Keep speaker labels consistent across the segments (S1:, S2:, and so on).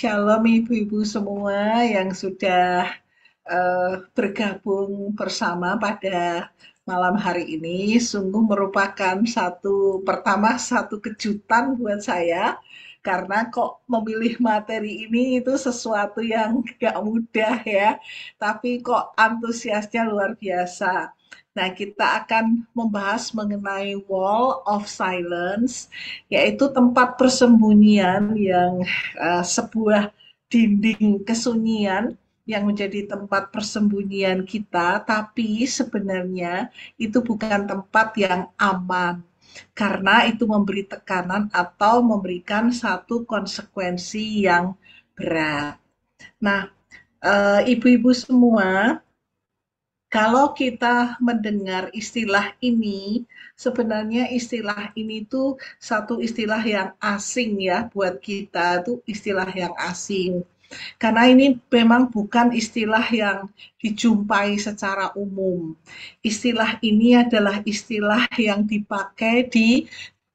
S1: Shalom ibu-ibu semua yang sudah bergabung bersama pada malam hari ini. Sungguh merupakan satu kejutan buat saya karena kok memilih materi ini itu sesuatu yang gak mudah ya, tapi kok antusiasnya luar biasa. Nah, kita akan membahas mengenai Wall of Silence, yaitu tempat persembunyian yang sebuah dinding kesunyian yang menjadi tempat persembunyian kita, tapi sebenarnya itu bukan tempat yang aman karena itu memberi tekanan atau memberikan satu konsekuensi yang berat. Nah, ibu-ibu semua, kalau kita mendengar istilah ini, sebenarnya istilah ini tuh satu istilah yang asing ya buat kita, tuh istilah yang asing. Karena ini memang bukan istilah yang dijumpai secara umum. Istilah ini adalah istilah yang dipakai di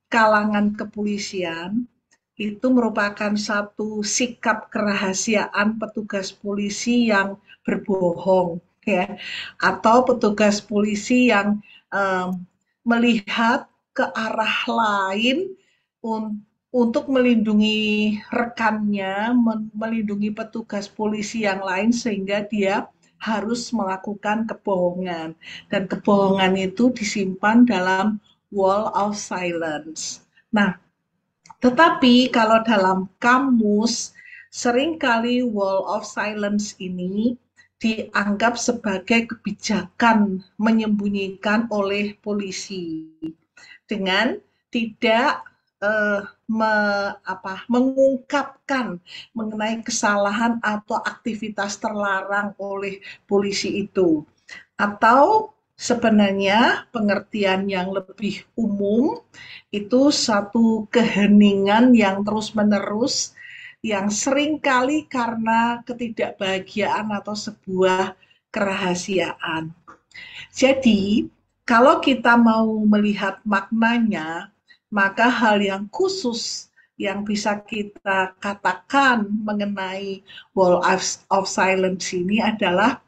S1: kalangan kepolisian. Itu merupakan satu sikap kerahasiaan petugas polisi yang berbohong, ya, atau petugas polisi yang um, melihat ke arah lain untuk melindungi rekannya, melindungi petugas polisi yang lain sehingga dia harus melakukan kebohongan. Dan kebohongan itu disimpan dalam wall of silence. Nah, tetapi kalau dalam kamus, seringkali wall of silence ini dianggap sebagai kebijakan menyembunyikan oleh polisi dengan tidak mengungkapkan mengenai kesalahan atau aktivitas terlarang oleh polisi itu. Atau sebenarnya pengertian yang lebih umum itu satu keheningan yang terus-menerus yang seringkali karena ketidakbahagiaan atau sebuah kerahasiaan. Jadi, kalau kita mau melihat maknanya, maka hal yang khusus yang bisa kita katakan mengenai wall of silence ini adalah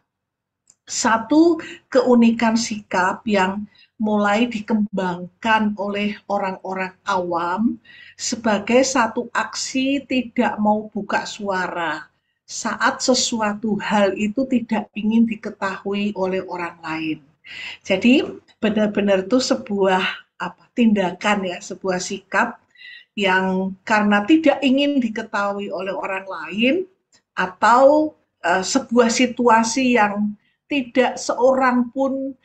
S1: satu keunikan sikap yang mulai dikembangkan oleh orang-orang awam sebagai satu aksi tidak mau buka suara saat sesuatu hal itu tidak ingin diketahui oleh orang lain. Jadi benar-benar itu sebuah tindakan ya, sebuah sikap yang karena tidak ingin diketahui oleh orang lain atau sebuah situasi yang tidak seorang pun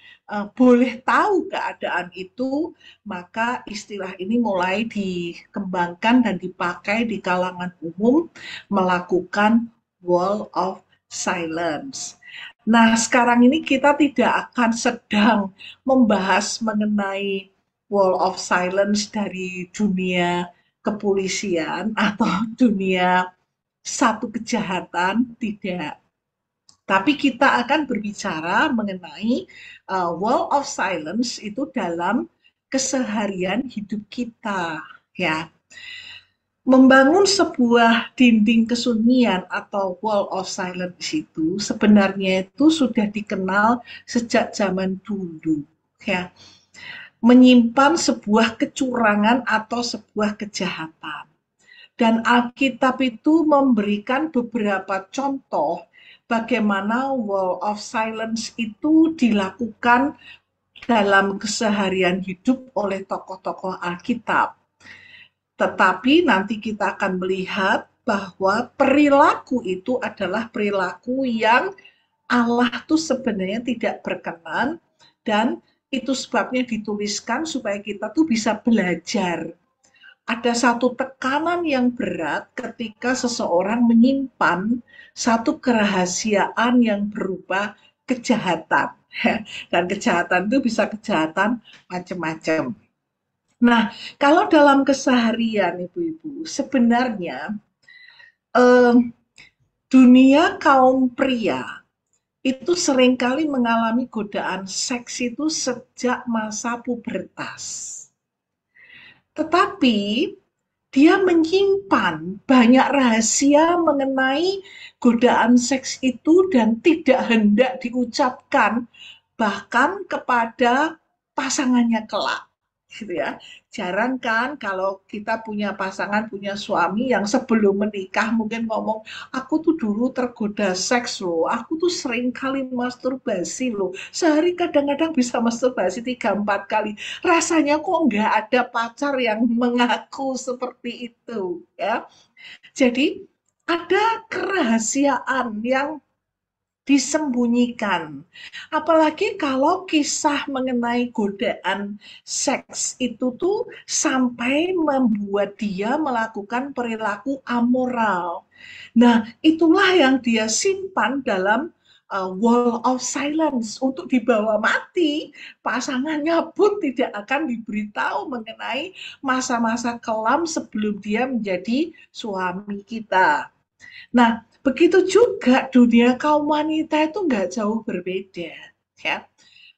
S1: boleh tahu keadaan itu, maka istilah ini mulai dikembangkan dan dipakai di kalangan umum melakukan wall of silence. Nah, sekarang ini kita tidak akan sedang membahas mengenai wall of silence dari dunia kepolisian atau dunia satu kejahatan, tidak. Tapi kita akan berbicara mengenai wall of silence itu dalam keseharian hidup kita, ya. Membangun sebuah dinding kesunyian atau wall of silence itu sebenarnya itu sudah dikenal sejak zaman dulu, ya. Menyimpan sebuah kecurangan atau sebuah kejahatan. Dan Alkitab itu memberikan beberapa contoh bagaimana wall of silence itu dilakukan dalam keseharian hidup oleh tokoh-tokoh Alkitab. Tetapi nanti kita akan melihat bahwa perilaku itu adalah perilaku yang Allah tuh sebenarnya tidak berkenan, dan itu sebabnya dituliskan supaya kita tuh bisa belajar. Ada satu tekanan yang berat ketika seseorang menyimpan satu kerahasiaan yang berupa kejahatan. Dan kejahatan itu bisa kejahatan macam-macam. Nah, kalau dalam keseharian ibu-ibu, sebenarnya eh, dunia kaum pria itu seringkali mengalami godaan seks itu sejak masa pubertas. Tetapi dia menyimpan banyak rahasia mengenai godaan seks itu dan tidak hendak diucapkan bahkan kepada pasangannya kelak, gitu ya. Jarang kan kalau kita punya pasangan, punya suami yang sebelum menikah mungkin ngomong, aku tuh dulu tergoda seks loh, aku tuh sering kali masturbasi loh, sehari kadang-kadang bisa masturbasi 3-4 kali. Rasanya kok nggak ada pacar yang mengaku seperti itu, ya. Jadi ada kerahasiaan yang disembunyikan. Apalagi kalau kisah mengenai godaan seks itu tuh sampai membuat dia melakukan perilaku amoral. Nah, itulah yang dia simpan dalam wall of silence untuk dibawa mati. Pasangannya pun tidak akan diberitahu mengenai masa-masa kelam sebelum dia menjadi suami kita. Nah, begitu juga dunia kaum wanita itu nggak jauh berbeda, ya.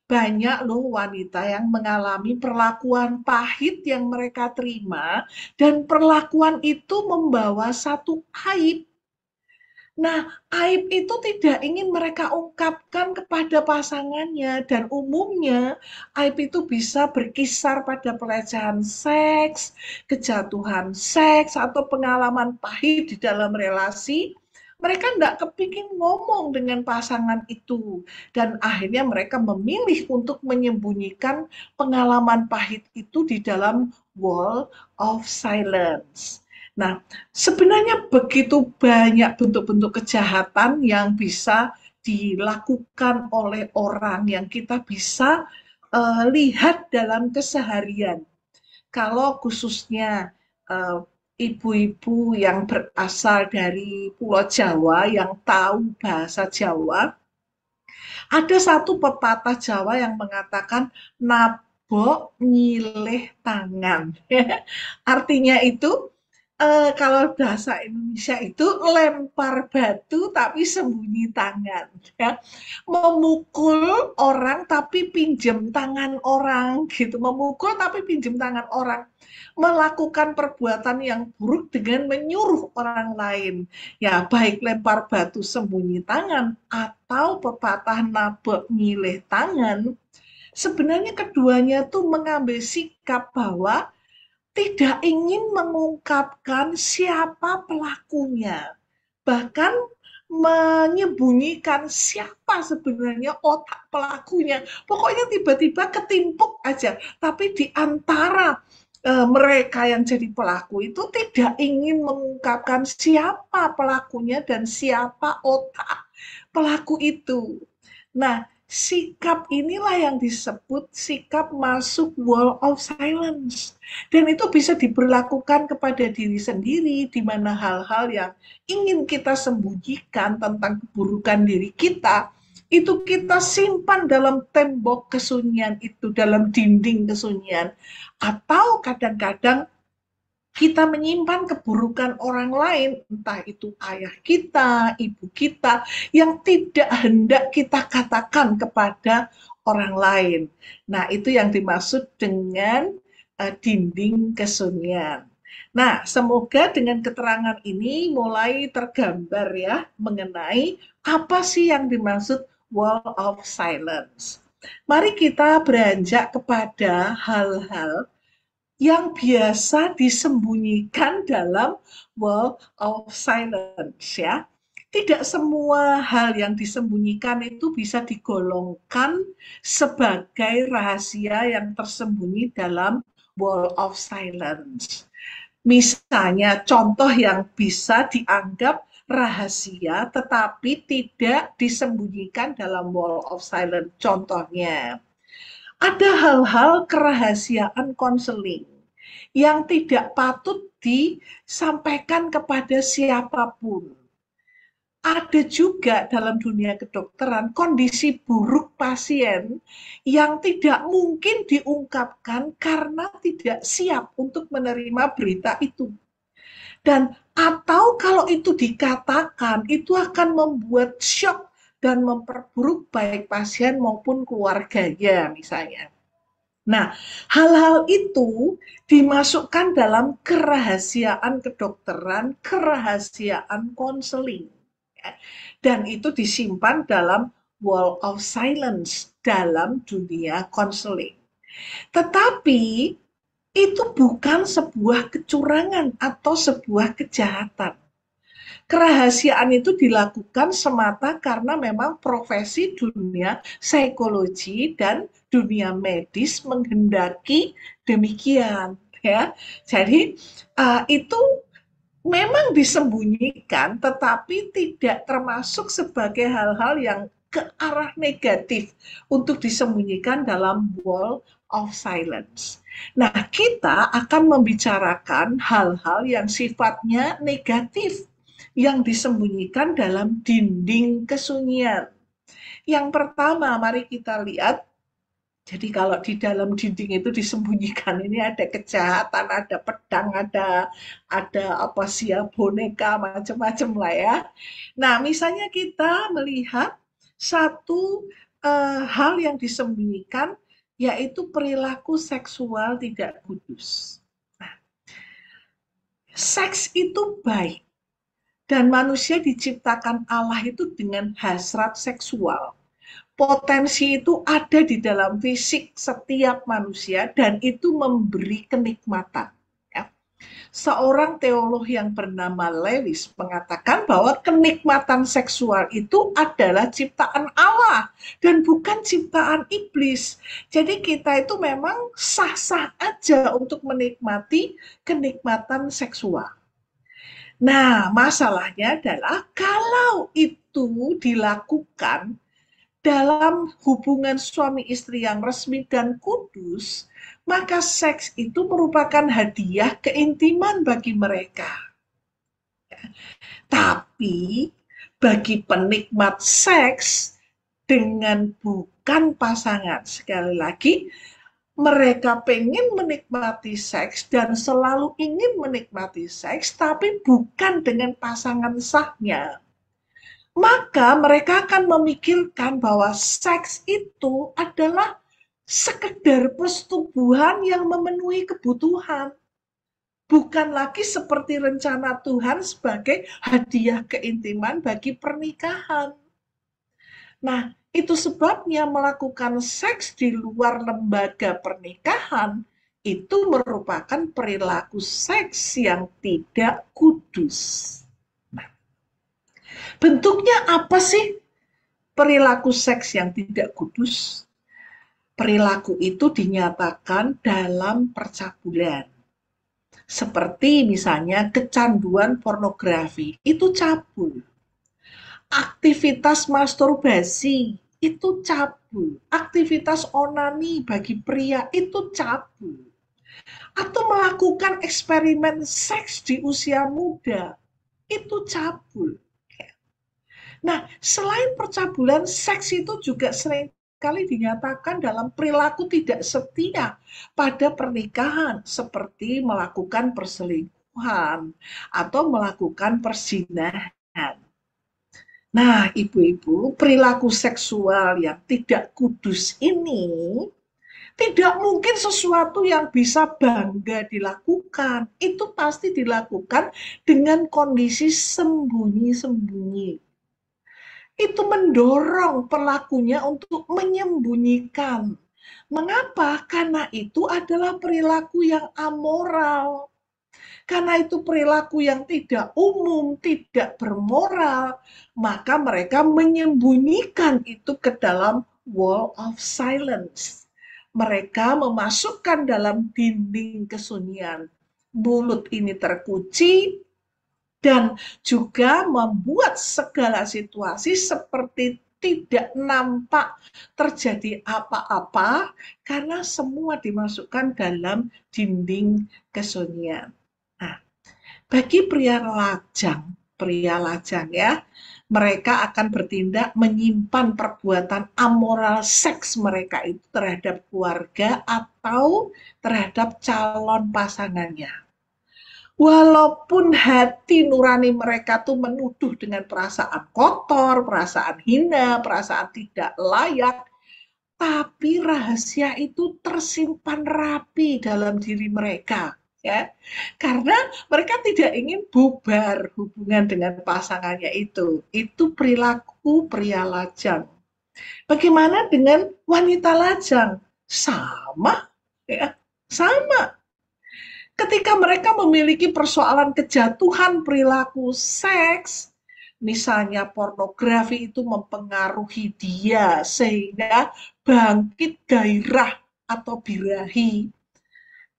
S1: Banyak loh wanita yang mengalami perlakuan pahit yang mereka terima, dan perlakuan itu membawa satu aib. Nah, aib itu tidak ingin mereka ungkapkan kepada pasangannya, dan umumnya aib itu bisa berkisar pada pelecehan seks, kejatuhan seks, atau pengalaman pahit di dalam relasi. Mereka tidak kepingin ngomong dengan pasangan itu, dan akhirnya mereka memilih untuk menyembunyikan pengalaman pahit itu di dalam wall of silence. Nah, sebenarnya begitu banyak bentuk-bentuk kejahatan yang bisa dilakukan oleh orang yang kita bisa lihat dalam keseharian. Kalau khususnya ibu-ibu yang berasal dari Pulau Jawa yang tahu bahasa Jawa, ada satu pepatah Jawa yang mengatakan nabok nyileh tangan. Artinya itu kalau bahasa Indonesia itu lempar batu tapi sembunyi tangan, ya. Memukul orang tapi pinjam tangan orang, gitu. Memukul tapi pinjam tangan orang. Melakukan perbuatan yang buruk dengan menyuruh orang lain. Ya, baik lempar batu sembunyi tangan atau pepatah nabok nyileh tangan. Sebenarnya keduanya tuh mengambil sikap bahwa tidak ingin mengungkapkan siapa pelakunya, bahkan menyembunyikan siapa sebenarnya otak pelakunya. Pokoknya tiba-tiba ketimpuk aja, tapi di antara mereka yang jadi pelaku itu tidak ingin mengungkapkan siapa pelakunya dan siapa otak pelaku itu. Nah, sikap inilah yang disebut sikap masuk wall of silence. Dan itu bisa diberlakukan kepada diri sendiri, di mana hal-hal yang ingin kita sembunyikan tentang keburukan diri kita, itu kita simpan dalam tembok kesunyian itu, dalam dinding kesunyian. Atau kadang-kadang kita menyimpan keburukan orang lain, entah itu ayah kita, ibu kita, yang tidak hendak kita katakan kepada orang lain. Nah, itu yang dimaksud dengan dinding kesunyian. Nah, semoga dengan keterangan ini mulai tergambar ya mengenai apa sih yang dimaksud wall of silence. Mari kita beranjak kepada hal-hal yang biasa disembunyikan dalam wall of silence, ya. Tidak semua hal yang disembunyikan itu bisa digolongkan sebagai rahasia yang tersembunyi dalam wall of silence. Misalnya contoh yang bisa dianggap rahasia tetapi tidak disembunyikan dalam wall of silence. Contohnya, ada hal-hal kerahasiaan konseling yang tidak patut disampaikan kepada siapapun. Ada juga dalam dunia kedokteran kondisi buruk pasien yang tidak mungkin diungkapkan karena tidak siap untuk menerima berita itu. Dan atau kalau itu dikatakan, itu akan membuat shock dan memperburuk baik pasien maupun keluarganya misalnya. Nah, hal-hal itu dimasukkan dalam kerahasiaan kedokteran, kerahasiaan konseling. Ya. Dan itu disimpan dalam wall of silence dalam dunia konseling. Tetapi itu bukan sebuah kecurangan atau sebuah kejahatan. Kerahasiaan itu dilakukan semata karena memang profesi dunia psikologi dan dunia medis menghendaki demikian, ya. Jadi itu memang disembunyikan, tetapi tidak termasuk sebagai hal-hal yang ke arah negatif untuk disembunyikan dalam wall of silence. Nah, kita akan membicarakan hal-hal yang sifatnya negatif yang disembunyikan dalam dinding kesunyian. Yang pertama, mari kita lihat. Jadi kalau di dalam dinding itu disembunyikan ini ada kejahatan, ada pedang, ada apa sih ya, boneka macam-macam lah ya. Nah, misalnya kita melihat satu hal yang disembunyikan yaitu perilaku seksual tidak kudus. Nah, seks itu baik. Dan manusia diciptakan Allah itu dengan hasrat seksual. Potensi itu ada di dalam fisik setiap manusia dan itu memberi kenikmatan. Ya. Seorang teolog yang bernama Lewis mengatakan bahwa kenikmatan seksual itu adalah ciptaan Allah dan bukan ciptaan iblis. Jadi kita itu memang sah-sah aja untuk menikmati kenikmatan seksual. Nah, masalahnya adalah kalau itu dilakukan dalam hubungan suami istri yang resmi dan kudus, maka seks itu merupakan hadiah keintiman bagi mereka. Tapi bagi penikmat seks dengan bukan pasangan, sekali lagi, mereka pengen menikmati seks dan selalu ingin menikmati seks, tapi bukan dengan pasangan sahnya. Maka mereka akan memikirkan bahwa seks itu adalah sekedar persetubuhan yang memenuhi kebutuhan. Bukan lagi seperti rencana Tuhan sebagai hadiah keintiman bagi pernikahan. Nah, itu sebabnya melakukan seks di luar lembaga pernikahan itu merupakan perilaku seks yang tidak kudus. Nah, bentuknya apa sih perilaku seks yang tidak kudus? Perilaku itu dinyatakan dalam percabulan. Seperti misalnya kecanduan pornografi, itu cabul. Aktivitas masturbasi itu cabul. Aktivitas onani bagi pria itu cabul. Atau melakukan eksperimen seks di usia muda itu cabul. Nah, selain percabulan, seks itu juga sering kali dinyatakan dalam perilaku tidak setia pada pernikahan, seperti melakukan perselingkuhan atau melakukan perzinahan. Nah, ibu-ibu, perilaku seksual yang tidak kudus ini tidak mungkin sesuatu yang bisa bangga dilakukan. Itu pasti dilakukan dengan kondisi sembunyi-sembunyi. Itu mendorong pelakunya untuk menyembunyikan. Mengapa? Karena itu adalah perilaku yang amoral. Karena itu perilaku yang tidak umum, tidak bermoral, maka mereka menyembunyikan itu ke dalam wall of silence. Mereka memasukkan dalam dinding kesunyian. Mulut ini terkunci dan juga membuat segala situasi seperti tidak nampak terjadi apa-apa karena semua dimasukkan dalam dinding kesunyian. Nah, bagi pria lajang ya, mereka akan bertindak menyimpan perbuatan amoral seks mereka itu terhadap keluarga atau terhadap calon pasangannya. Walaupun hati nurani mereka tuh menuduh dengan perasaan kotor, perasaan hina, perasaan tidak layak, tapi rahasia itu tersimpan rapi dalam diri mereka, ya. Karena mereka tidak ingin bubar hubungan dengan pasangannya itu. Itu perilaku pria lajang. Bagaimana dengan wanita lajang? Sama, ya, sama. Ketika mereka memiliki persoalan kejatuhan perilaku seks, misalnya pornografi itu mempengaruhi dia sehingga bangkit gairah atau birahi,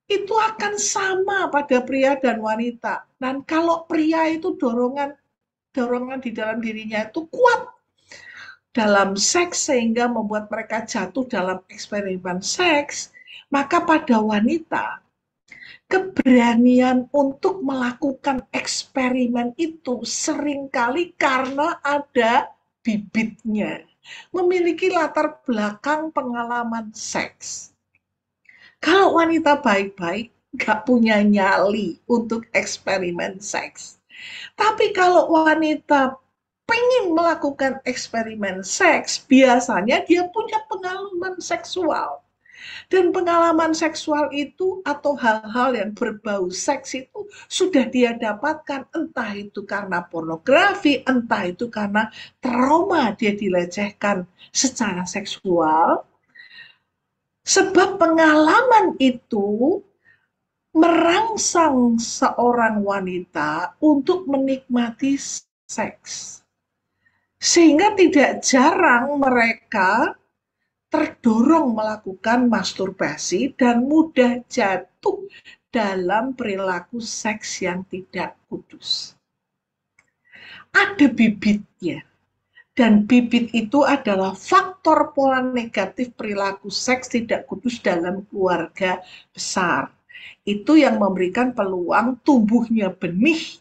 S1: itu akan sama pada pria dan wanita. Dan kalau pria itu dorongan di dalam dirinya itu kuat dalam seks sehingga membuat mereka jatuh dalam eksperimen seks, maka pada wanita keberanian untuk melakukan eksperimen itu seringkali karena ada bibitnya, memiliki latar belakang pengalaman seks. Kalau wanita baik-baik, nggak punya nyali untuk eksperimen seks. Tapi kalau wanita pengen melakukan eksperimen seks, biasanya dia punya pengalaman seksual. Dan pengalaman seksual itu atau hal-hal yang berbau seks itu sudah dia dapatkan, entah itu karena pornografi, entah itu karena trauma dia dilecehkan secara seksual. Sebab pengalaman itu merangsang seorang wanita untuk menikmati seks. Sehingga tidak jarang mereka terdorong melakukan masturbasi dan mudah jatuh dalam perilaku seks yang tidak kudus. Ada bibitnya, dan bibit itu adalah faktor pola negatif perilaku seks tidak kudus dalam keluarga besar. Itu yang memberikan peluang tumbuhnya benih,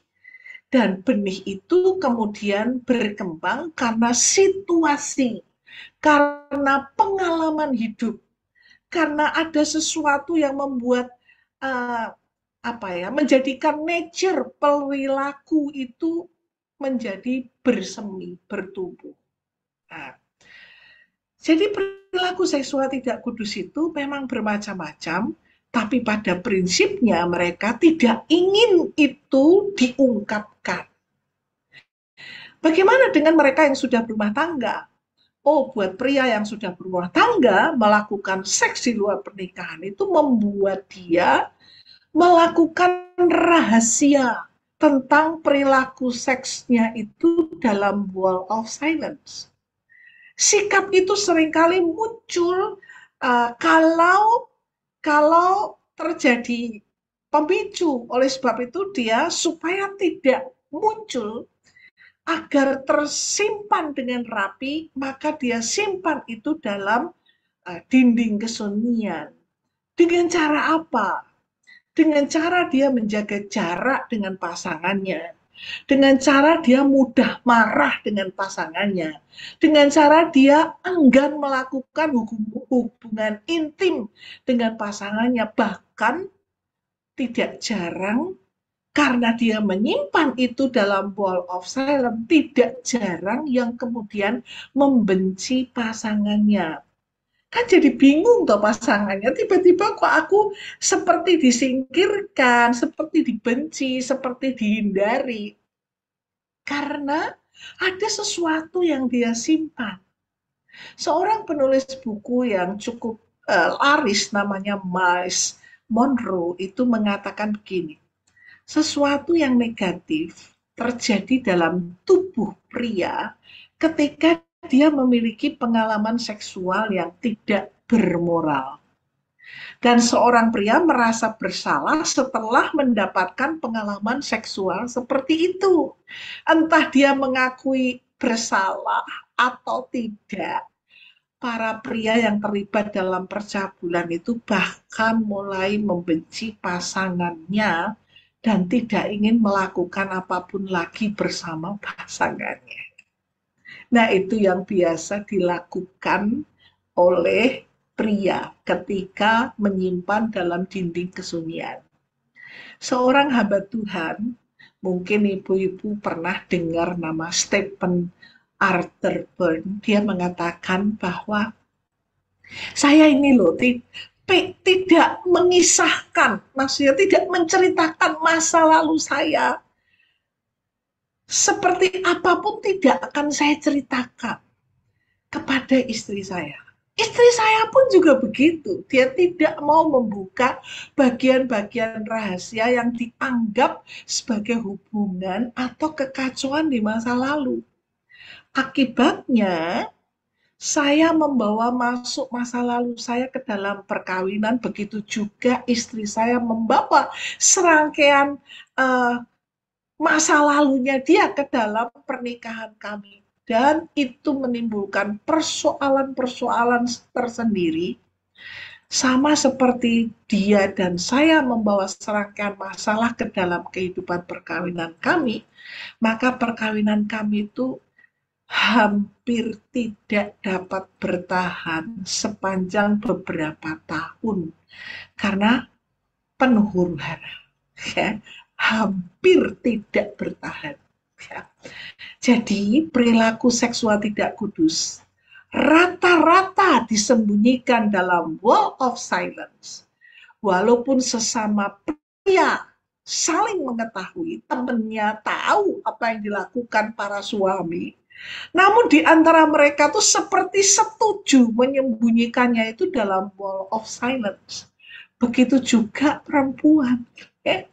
S1: dan benih itu kemudian berkembang karena situasi, karena pengalaman hidup, karena ada sesuatu yang membuat menjadikan nature perilaku itu menjadi bersemi, bertumbuh. Nah, jadi perilaku seksual tidak kudus itu memang bermacam-macam, tapi pada prinsipnya mereka tidak ingin itu diungkapkan. Bagaimana dengan mereka yang sudah berumah tangga? Oh, buat pria yang sudah berumah tangga, melakukan seks di luar pernikahan itu membuat dia melakukan rahasia tentang perilaku seksnya itu dalam wall of silence. Sikap itu seringkali muncul kalau terjadi pemicu. Oleh sebab itu dia supaya tidak muncul, agar tersimpan dengan rapi, maka dia simpan itu dalam dinding kesunyian. Dengan cara apa? Dengan cara dia menjaga jarak dengan pasangannya. Dengan cara dia mudah marah dengan pasangannya. Dengan cara dia enggan melakukan hubungan intim dengan pasangannya. Bahkan tidak jarang karena dia menyimpan itu dalam wall of silence, tidak jarang yang kemudian membenci pasangannya. Kan jadi bingung toh pasangannya, tiba-tiba kok aku seperti disingkirkan, seperti dibenci, seperti dihindari. Karena ada sesuatu yang dia simpan. Seorang penulis buku yang cukup laris namanya Miles Monroe itu mengatakan begini, sesuatu yang negatif terjadi dalam tubuh pria ketika dia memiliki pengalaman seksual yang tidak bermoral. Dan seorang pria merasa bersalah setelah mendapatkan pengalaman seksual seperti itu. Entah dia mengakui bersalah atau tidak, para pria yang terlibat dalam percabulan itu bahkan mulai membenci pasangannya dan tidak ingin melakukan apapun lagi bersama pasangannya. Nah, itu yang biasa dilakukan oleh pria ketika menyimpan dalam dinding kesunyian. Seorang hamba Tuhan, mungkin ibu-ibu pernah dengar nama Stephen Arthur Burn, dia mengatakan bahwa Saya ini loh tidak mengisahkan, maksudnya tidak menceritakan masa lalu saya. Seperti apapun tidak akan saya ceritakan kepada istri saya. Istri saya pun juga begitu. Dia tidak mau membuka bagian-bagian rahasia yang dianggap sebagai hubungan atau kekacauan di masa lalu. Akibatnya, saya membawa masuk masa lalu saya ke dalam perkawinan, begitu juga istri saya membawa serangkaian masa lalunya dia ke dalam pernikahan kami. Dan itu menimbulkan persoalan-persoalan tersendiri, sama seperti dia dan saya membawa serangkaian masalah ke dalam kehidupan perkawinan kami, maka perkawinan kami itu hampir tidak dapat bertahan sepanjang beberapa tahun karena penuh huru-hara, ya, hampir tidak bertahan. Ya. Jadi perilaku seksual tidak kudus rata-rata disembunyikan dalam wall of silence. Walaupun sesama pria saling mengetahui, temannya tahu apa yang dilakukan para suami, namun di antara mereka tuh seperti setuju menyembunyikannya itu dalam wall of silence. Begitu juga perempuan, ya.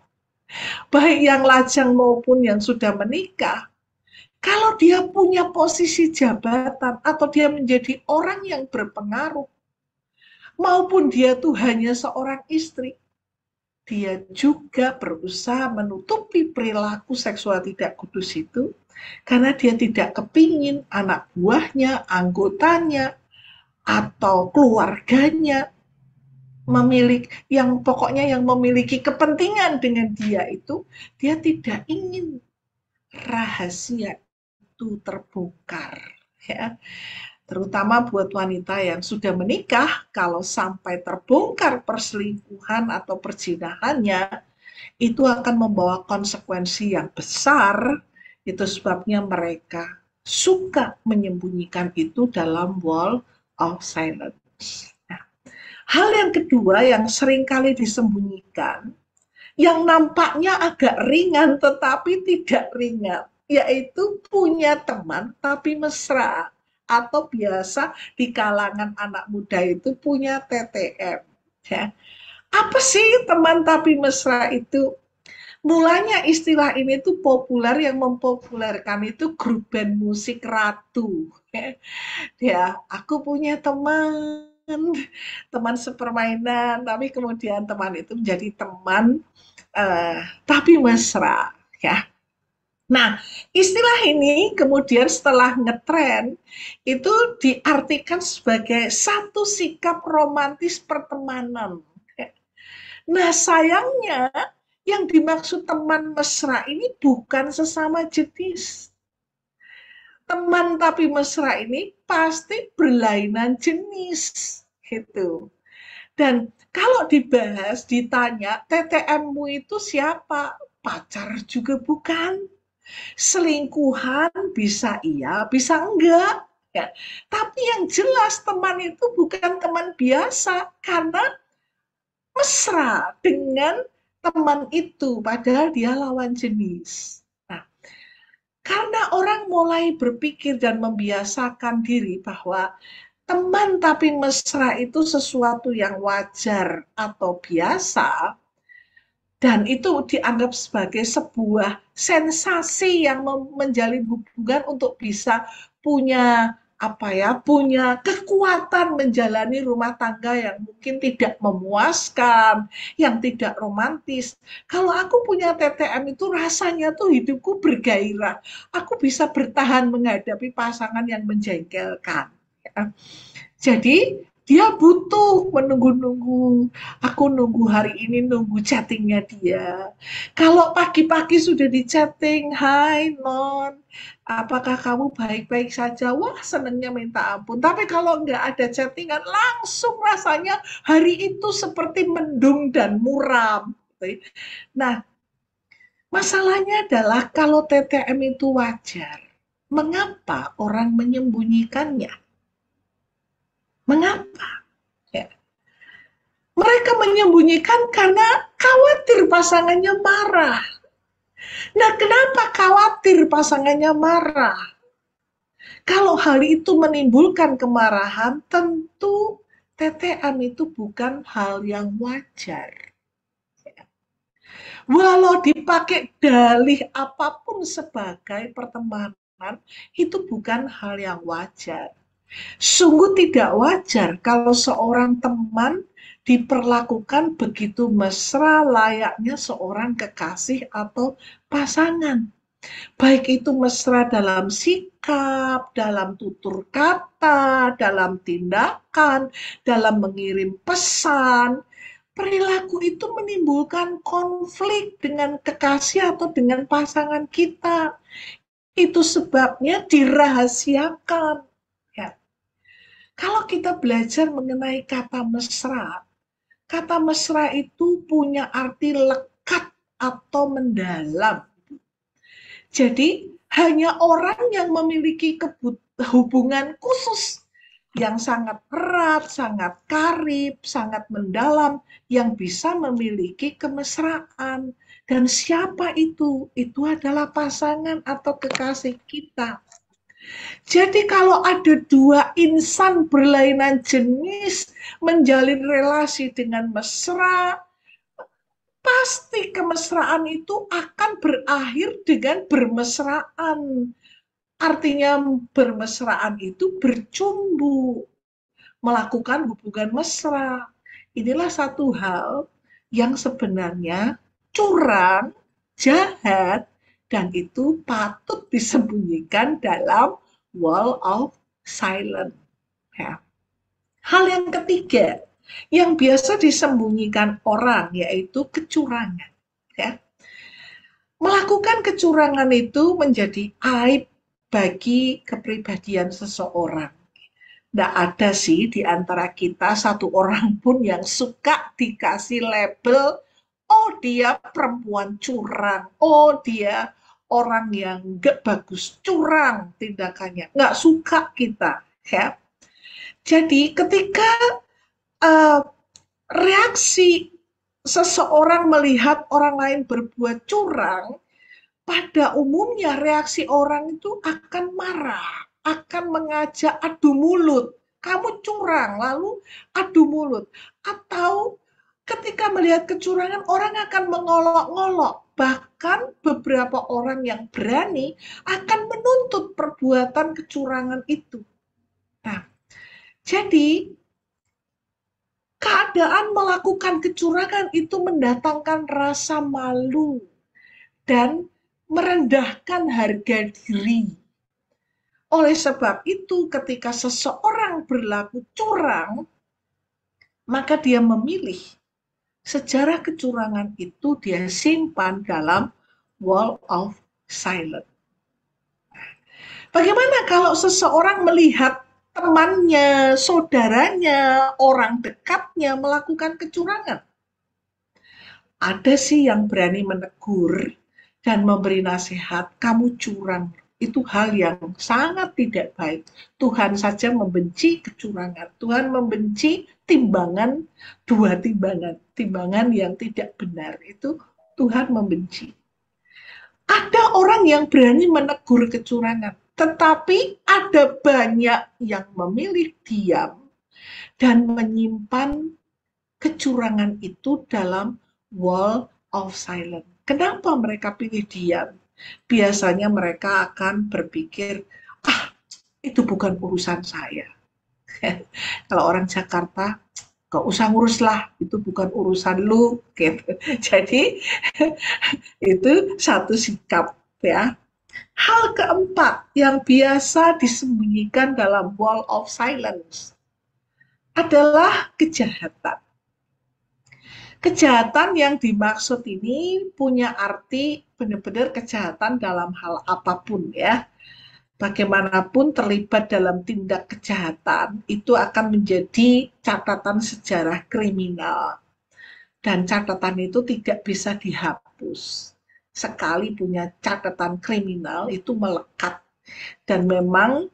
S1: Baik yang lajang maupun yang sudah menikah, kalau dia punya posisi jabatan atau dia menjadi orang yang berpengaruh, maupun dia tuh hanya seorang istri, dia juga berusaha menutupi perilaku seksual tidak kudus itu karena dia tidak kepingin anak buahnya, anggotanya, atau keluarganya yang memiliki kepentingan dengan dia itu, dia tidak ingin rahasia itu terbongkar, ya. Terutama buat wanita yang sudah menikah, kalau sampai terbongkar perselingkuhan atau perzinahannya, itu akan membawa konsekuensi yang besar. Itu sebabnya mereka suka menyembunyikan itu dalam wall of silence. Nah, hal yang kedua yang seringkali disembunyikan, yang nampaknya agak ringan tetapi tidak ringan, yaitu punya teman tapi mesra, atau biasa di kalangan anak muda itu punya TTM. Ya. Apa sih teman tapi mesra itu? Mulanya istilah ini tuh populer, yang mempopulerkan itu grup band musik Ratu. Ya, aku punya teman sepermainan, tapi kemudian teman itu menjadi teman tapi mesra, ya. Nah, istilah ini kemudian setelah ngetren itu diartikan sebagai satu sikap romantis pertemanan. Nah, sayangnya yang dimaksud teman mesra ini bukan sesama jenis. Teman tapi mesra ini pasti berlainan jenis, gitu. Dan kalau dibahas, ditanya, TTM-mu itu siapa? Pacar juga bukan. Selingkuhan bisa iya, bisa enggak. Ya. Tapi yang jelas teman itu bukan teman biasa, karena mesra dengan teman itu, padahal dia lawan jenis. Nah, karena orang mulai berpikir dan membiasakan diri bahwa teman tapi mesra itu sesuatu yang wajar atau biasa, dan itu dianggap sebagai sebuah sensasi yang menjalin hubungan untuk bisa punya punya kekuatan menjalani rumah tangga yang mungkin tidak memuaskan, yang tidak romantis. Kalau aku punya TTM itu rasanya tuh hidupku bergairah. Aku bisa bertahan menghadapi pasangan yang menjengkelkan. Jadi dia butuh menunggu-nunggu. Aku nunggu hari ini, nunggu chattingnya dia. Kalau pagi-pagi sudah di chatting, hai non, apakah kamu baik-baik saja? Wah, senangnya minta ampun. Tapi kalau nggak ada chattingan, langsung rasanya hari itu seperti mendung dan muram. Nah, masalahnya adalah kalau TTM itu wajar, mengapa orang menyembunyikannya? Mengapa? Mereka menyembunyikan karena khawatir pasangannya marah. Nah, kenapa khawatir pasangannya marah? Kalau hal itu menimbulkan kemarahan, tentu tetean itu bukan hal yang wajar. Walau dipakai dalih apapun sebagai pertemanan, itu bukan hal yang wajar. Sungguh tidak wajar kalau seorang teman diperlakukan begitu mesra layaknya seorang kekasih atau pasangan. Baik itu mesra dalam sikap, dalam tutur kata, dalam tindakan, dalam mengirim pesan. Perilaku itu menimbulkan konflik dengan kekasih atau dengan pasangan kita. Itu sebabnya dirahasiakan. Ya. Kalau kita belajar mengenai kata mesra itu punya arti lekat atau mendalam. Jadi hanya orang yang memiliki hubungan khusus yang sangat erat, sangat karib, sangat mendalam, yang bisa memiliki kemesraan. Dan siapa itu? Itu adalah pasangan atau kekasih kita. Jadi kalau ada dua insan berlainan jenis menjalin relasi dengan mesra, pasti kemesraan itu akan berakhir dengan bermesraan. Artinya bermesraan itu bercumbu, melakukan hubungan mesra. Inilah satu hal yang sebenarnya curang, jahat, dan itu patut disembunyikan dalam wall of silence. Ya. Hal yang ketiga, yang biasa disembunyikan orang, yaitu kecurangan. Ya. Melakukan kecurangan itu menjadi aib bagi kepribadian seseorang. Nggak ada sih di antara kita satu orang pun yang suka dikasih label, oh dia perempuan curang, oh dia orang yang nggak bagus, curang tindakannya. Nggak suka kita. Ya. Jadi ketika reaksi seseorang melihat orang lain berbuat curang, pada umumnya reaksi orang itu akan marah, akan mengajak adu mulut. Kamu curang, lalu adu mulut. Atau ketika melihat kecurangan, orang akan mengolok-ngolok. Bahkan beberapa orang yang berani akan menuntut perbuatan kecurangan itu. Nah, jadi keadaan melakukan kecurangan itu mendatangkan rasa malu dan merendahkan harga diri. Oleh sebab itu, ketika seseorang berlaku curang, maka dia memilih sejarah kecurangan itu dia simpan dalam wall of silence. Bagaimana kalau seseorang melihat temannya, saudaranya, orang dekatnya melakukan kecurangan? Ada sih yang berani menegur dan memberi nasihat, kamu curang. Itu hal yang sangat tidak baik. Tuhan saja membenci kecurangan. Tuhan membenci timbangan, dua timbangan. Timbangan yang tidak benar. Itu Tuhan membenci. Ada orang yang berani menegur kecurangan. Tetapi ada banyak yang memilih diam dan menyimpan kecurangan itu dalam wall of silence. Kenapa mereka pilih diam? Biasanya mereka akan berpikir, itu bukan urusan saya. Kalau orang Jakarta, gak usah ngurus lah, itu bukan urusan lu. Gitu. Jadi itu satu sikap ya. Hal keempat yang biasa disembunyikan dalam wall of silence adalah kejahatan. Kejahatan yang dimaksud ini punya arti benar-benar kejahatan dalam hal apapun ya. Bagaimanapun terlibat dalam tindak kejahatan itu akan menjadi catatan sejarah kriminal. Dan catatan itu tidak bisa dihapus. Sekali punya catatan kriminal itu melekat. Dan memang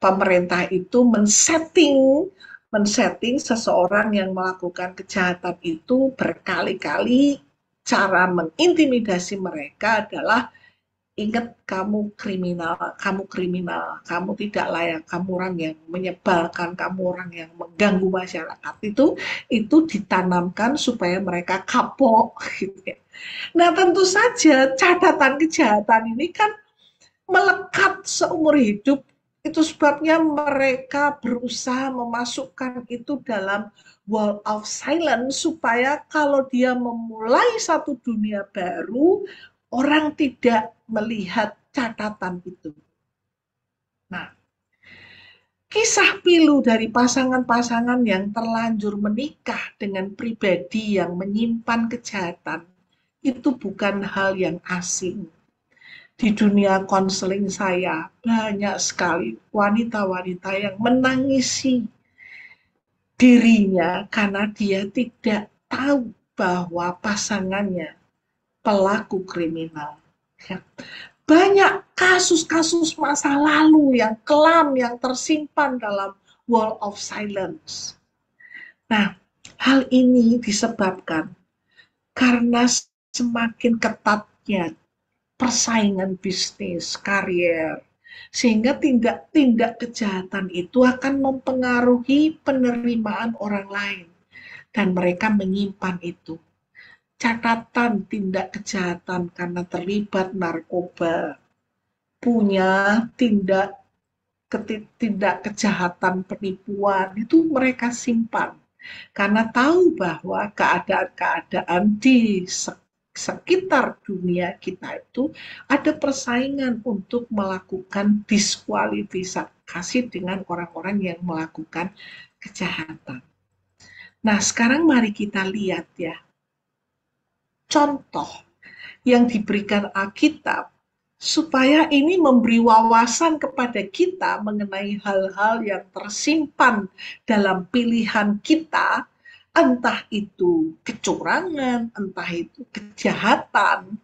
S1: pemerintah itu men-setting men-setting seseorang yang melakukan kejahatan itu berkali-kali. Cara mengintimidasi mereka adalah, ingat kamu kriminal, kamu tidak layak, kamu orang yang menyebalkan, kamu orang yang mengganggu masyarakat. Itu ditanamkan supaya mereka kapok gitu ya. Nah, tentu saja catatan kejahatan ini kan melekat seumur hidup. Itu sebabnya mereka berusaha memasukkan itu dalam wall of silence, supaya kalau dia memulai satu dunia baru, orang tidak melihat catatan itu. Nah, kisah pilu dari pasangan-pasangan yang terlanjur menikah dengan pribadi yang menyimpan kejahatan itu bukan hal yang asing. Di dunia konseling saya, banyak sekali wanita-wanita yang menangisi dirinya karena dia tidak tahu bahwa pasangannya pelaku kriminal. Ya. Banyak kasus-kasus masa lalu yang kelam, yang tersimpan dalam wall of silence. Nah, hal ini disebabkan karena semakin ketatnya persaingan bisnis, karier, sehingga tindak-tindak kejahatan itu akan mempengaruhi penerimaan orang lain, dan mereka menyimpan itu. Catatan tindak kejahatan karena terlibat narkoba, punya tindak kejahatan penipuan, itu mereka simpan. Karena tahu bahwa keadaan-keadaan di sekitar dunia kita itu ada persaingan untuk melakukan diskualifikasi dengan orang-orang yang melakukan kejahatan. Nah, sekarang mari kita lihat ya, contoh yang diberikan Alkitab supaya ini memberi wawasan kepada kita mengenai hal-hal yang tersimpan dalam pilihan kita, entah itu kecurangan, entah itu kejahatan.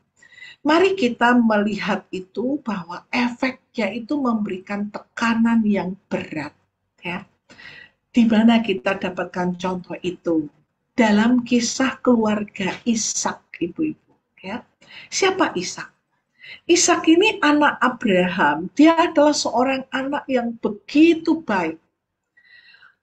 S1: Mari kita melihat itu bahwa efeknya itu memberikan tekanan yang berat. Ya. Di mana kita dapatkan contoh itu? Dalam kisah keluarga Ishak, ibu-ibu. Ya. Siapa Ishak? Ishak ini anak Abraham. Dia adalah seorang anak yang begitu baik.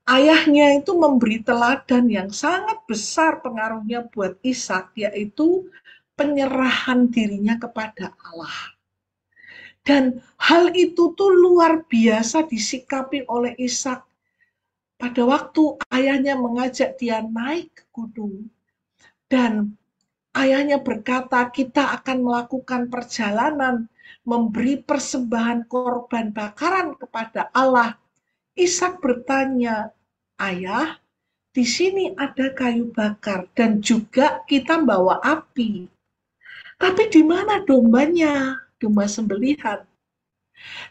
S1: Ayahnya itu memberi teladan yang sangat besar pengaruhnya buat Ishak, yaitu penyerahan dirinya kepada Allah. Dan hal itu tuh luar biasa disikapi oleh Ishak. Pada waktu ayahnya mengajak dia naik ke gunung, dan ayahnya berkata, kita akan melakukan perjalanan memberi persembahan korban bakaran kepada Allah. Ishak bertanya, ayah, di sini ada kayu bakar dan juga kita bawa api. Tapi di mana dombanya, domba sembelihan?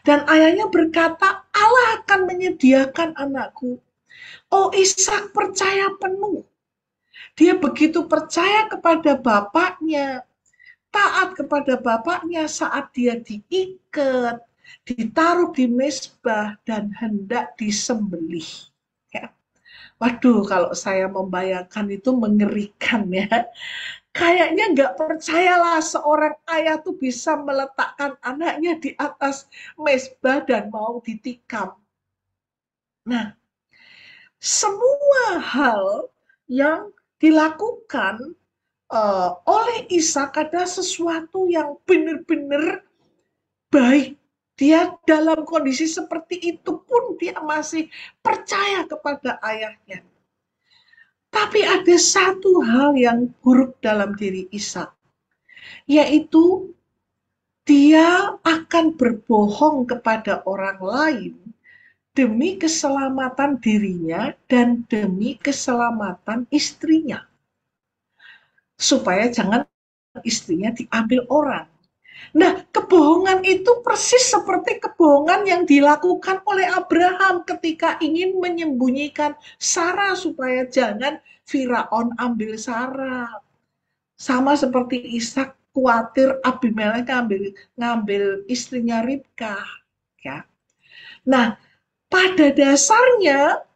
S1: Dan ayahnya berkata, Allah akan menyediakan anakku. Oh, Ishak percaya penuh. Dia begitu percaya kepada bapaknya, taat kepada bapaknya saat dia diikat, ditaruh di mezbah, dan hendak disembelih. Ya. Waduh, kalau saya membayangkan itu mengerikan ya. Kayaknya nggak percayalah seorang ayah tuh bisa meletakkan anaknya di atas mezbah dan mau ditikam. Nah, semua hal yang dilakukan oleh Ishak ada sesuatu yang benar-benar baik. Dia dalam kondisi seperti itu pun dia masih percaya kepada ayahnya. Tapi ada satu hal yang buruk dalam diri Ishak, yaitu dia akan berbohong kepada orang lain demi keselamatan dirinya dan demi keselamatan istrinya. Supaya jangan istrinya diambil orang. Nah, kebohongan itu persis seperti kebohongan yang dilakukan oleh Abraham ketika ingin menyembunyikan Sarah supaya jangan Firaun ambil Sarah. Sama seperti Ishak khawatir Abimelek ngambil istrinya Ribkah. Ya. Nah, pada dasarnya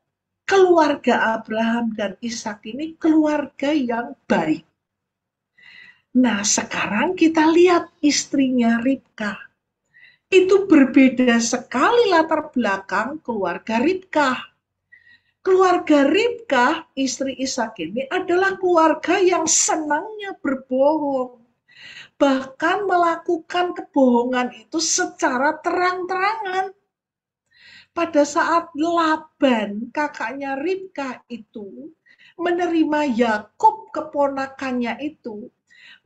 S1: keluarga Abraham dan Ishak ini keluarga yang baik. Nah, sekarang kita lihat istrinya Ribka. Itu berbeda sekali latar belakang keluarga Ribka. Keluarga Ribka, istri Ishak ini adalah keluarga yang senangnya berbohong. Bahkan melakukan kebohongan itu secara terang-terangan. Pada saat Laban, kakaknya Ribka itu, menerima Yakub keponakannya itu,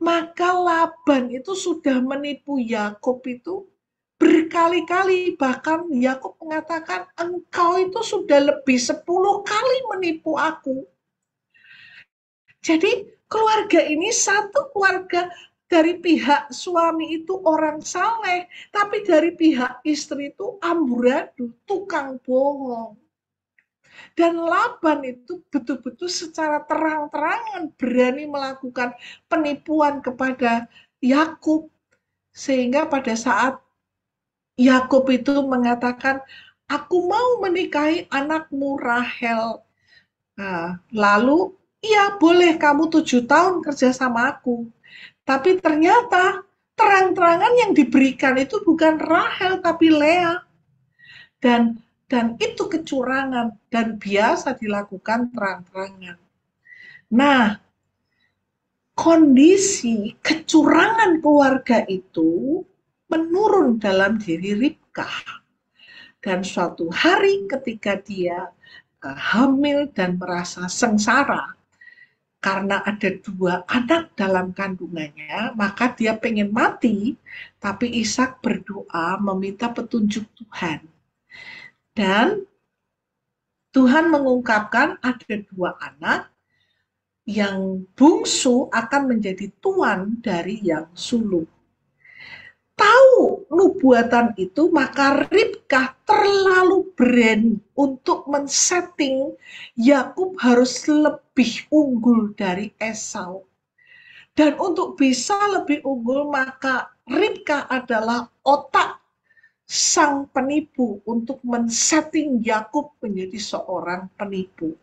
S1: maka Laban itu sudah menipu Yakub itu berkali-kali. Bahkan Yakub mengatakan, engkau itu sudah lebih 10 kali menipu aku. Jadi keluarga ini satu keluarga, dari pihak suami itu orang saleh, tapi dari pihak istri itu amburadul, tukang bohong. Dan Laban itu betul-betul secara terang-terangan berani melakukan penipuan kepada Yakub, sehingga pada saat Yakub itu mengatakan, aku mau menikahi anakmu Rahel. Nah, lalu, iya boleh kamu 7 tahun kerja sama aku. Tapi ternyata terang-terangan yang diberikan itu bukan Rahel tapi Lea. Dan itu kecurangan dan biasa dilakukan terang-terangan. Nah, kondisi kecurangan keluarga itu menurun dalam diri Ribka. Dan suatu hari ketika dia hamil dan merasa sengsara karena ada 2 anak dalam kandungannya, maka dia pengen mati, tapi Ishak berdoa meminta petunjuk Tuhan. Dan Tuhan mengungkapkan ada 2 anak, yang bungsu akan menjadi tuan dari yang sulung. Tahu nubuatan itu, maka Ribka terlalu berani untuk men-setting Yakub harus lebih unggul dari Esau. Dan untuk bisa lebih unggul, maka Ribka adalah otak sang penipu untuk men-setting Yakub menjadi seorang penipu.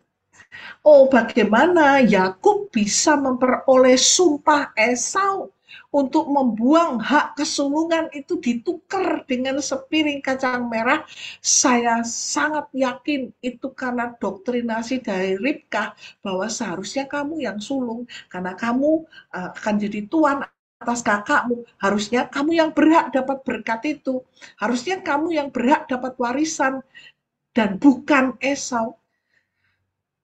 S1: Oh, bagaimana Yakub bisa memperoleh sumpah Esau untuk membuang hak kesulungan itu ditukar dengan sepiring kacang merah? Saya sangat yakin itu karena doktrinasi dari Ribka bahwa seharusnya kamu yang sulung karena kamu akan jadi tuan atas kakakmu, harusnya kamu yang berhak dapat berkat itu, harusnya kamu yang berhak dapat warisan dan bukan Esau.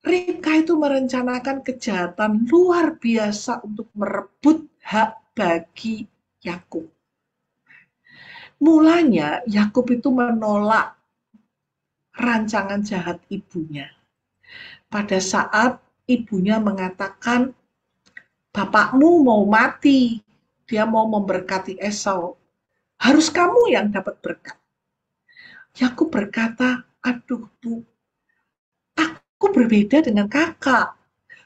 S1: Ribka itu merencanakan kejahatan luar biasa untuk merebut hak bagi Yakub. Mulanya Yakub itu menolak rancangan jahat ibunya. Pada saat ibunya mengatakan, bapakmu mau mati, dia mau memberkati Esau, harus kamu yang dapat berkat. Yakub berkata, aduh Bu, aku berbeda dengan kakak.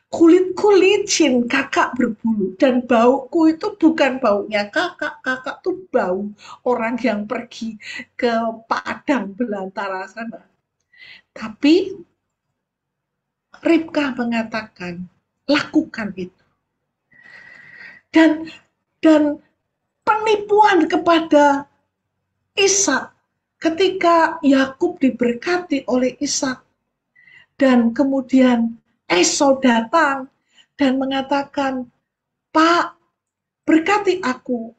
S1: Kulitku licin, kakak berbulu, dan bauku itu bukan baunya kakak. Kakak tuh bau orang yang pergi ke padang belantara sana. Tapi Ribka mengatakan, lakukan itu. Dan penipuan kepada Ishak ketika Yakub diberkati oleh Ishak, dan kemudian Esau datang dan mengatakan, Pak, berkati aku.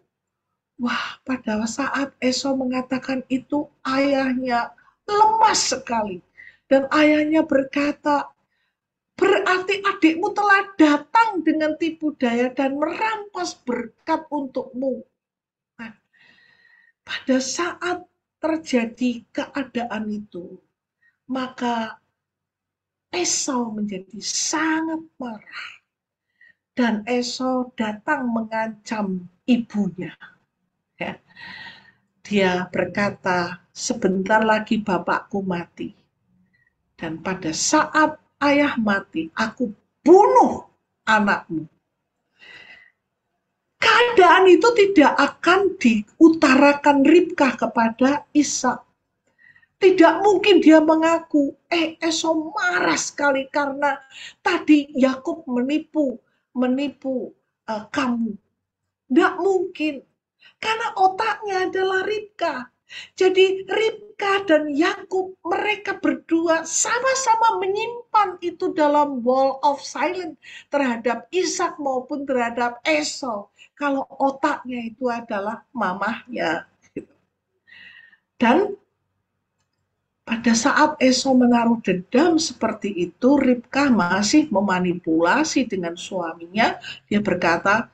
S1: Wah, pada saat Esau mengatakan itu, ayahnya lemas sekali. Dan ayahnya berkata, berarti adikmu telah datang dengan tipu daya dan merampas berkat untukmu. Nah, pada saat terjadi keadaan itu, maka Esau menjadi sangat marah. Dan Esau datang mengancam ibunya. Ya. Dia berkata, sebentar lagi bapakku mati. Dan pada saat ayah mati, aku bunuh anakmu. Keadaan itu tidak akan diutarakan Ribka kepada Ishak. Tidak mungkin dia mengaku. Esau marah sekali karena tadi Yakub menipu kamu. Tidak mungkin. Karena otaknya adalah Ribka. Jadi Ribka dan Yakub, mereka berdua sama-sama menyimpan itu dalam wall of silence terhadap Ishak maupun terhadap Esau. Kalau otaknya itu adalah mamahnya. Dan pada saat Esau menaruh dendam seperti itu, Ribka masih memanipulasi dengan suaminya. Dia berkata,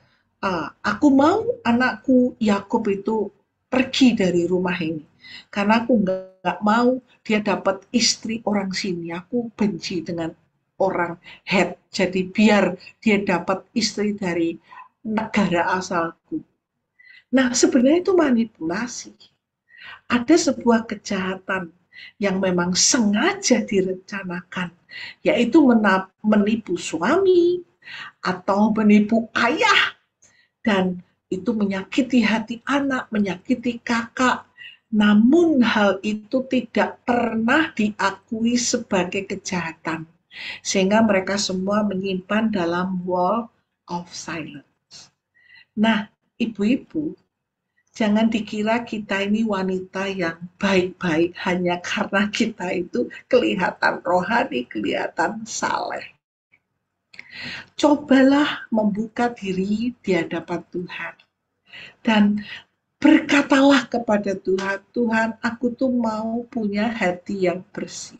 S1: aku mau anakku Yakub itu pergi dari rumah ini. Karena aku nggak mau dia dapat istri orang sini. Aku benci dengan orang Het. Jadi biar dia dapat istri dari negara asalku. Nah, sebenarnya itu manipulasi. Ada sebuah kejahatan yang memang sengaja direncanakan, yaitu menipu suami atau menipu ayah, dan itu menyakiti hati anak, menyakiti kakak. Namun hal itu tidak pernah diakui sebagai kejahatan, sehingga mereka semua menyimpan dalam wall of silence. Nah, ibu-ibu, jangan dikira kita ini wanita yang baik-baik hanya karena kita itu kelihatan rohani, kelihatan saleh. Cobalah membuka diri di hadapan Tuhan. Dan berkatalah kepada Tuhan, Tuhan, aku tuh mau punya hati yang bersih.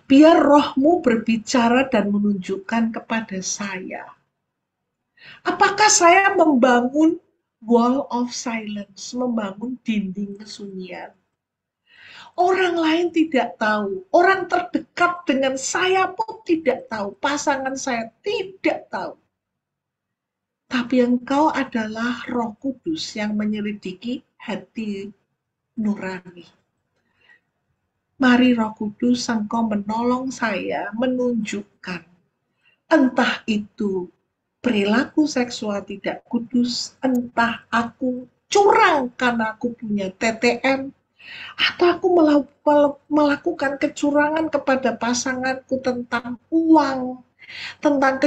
S1: Biar rohmu berbicara dan menunjukkan kepada saya. Apakah saya membangun wall of silence, membangun dinding kesunyian? Orang lain tidak tahu, orang terdekat dengan saya pun tidak tahu, pasangan saya tidak tahu. Tapi engkau adalah Roh Kudus yang menyelidiki hati nurani. Mari Roh Kudus, engkau menolong saya menunjukkan entah itu perilaku seksual tidak kudus, entah aku curang karena aku punya TTM, atau aku melakukan kecurangan kepada pasanganku tentang uang, tentang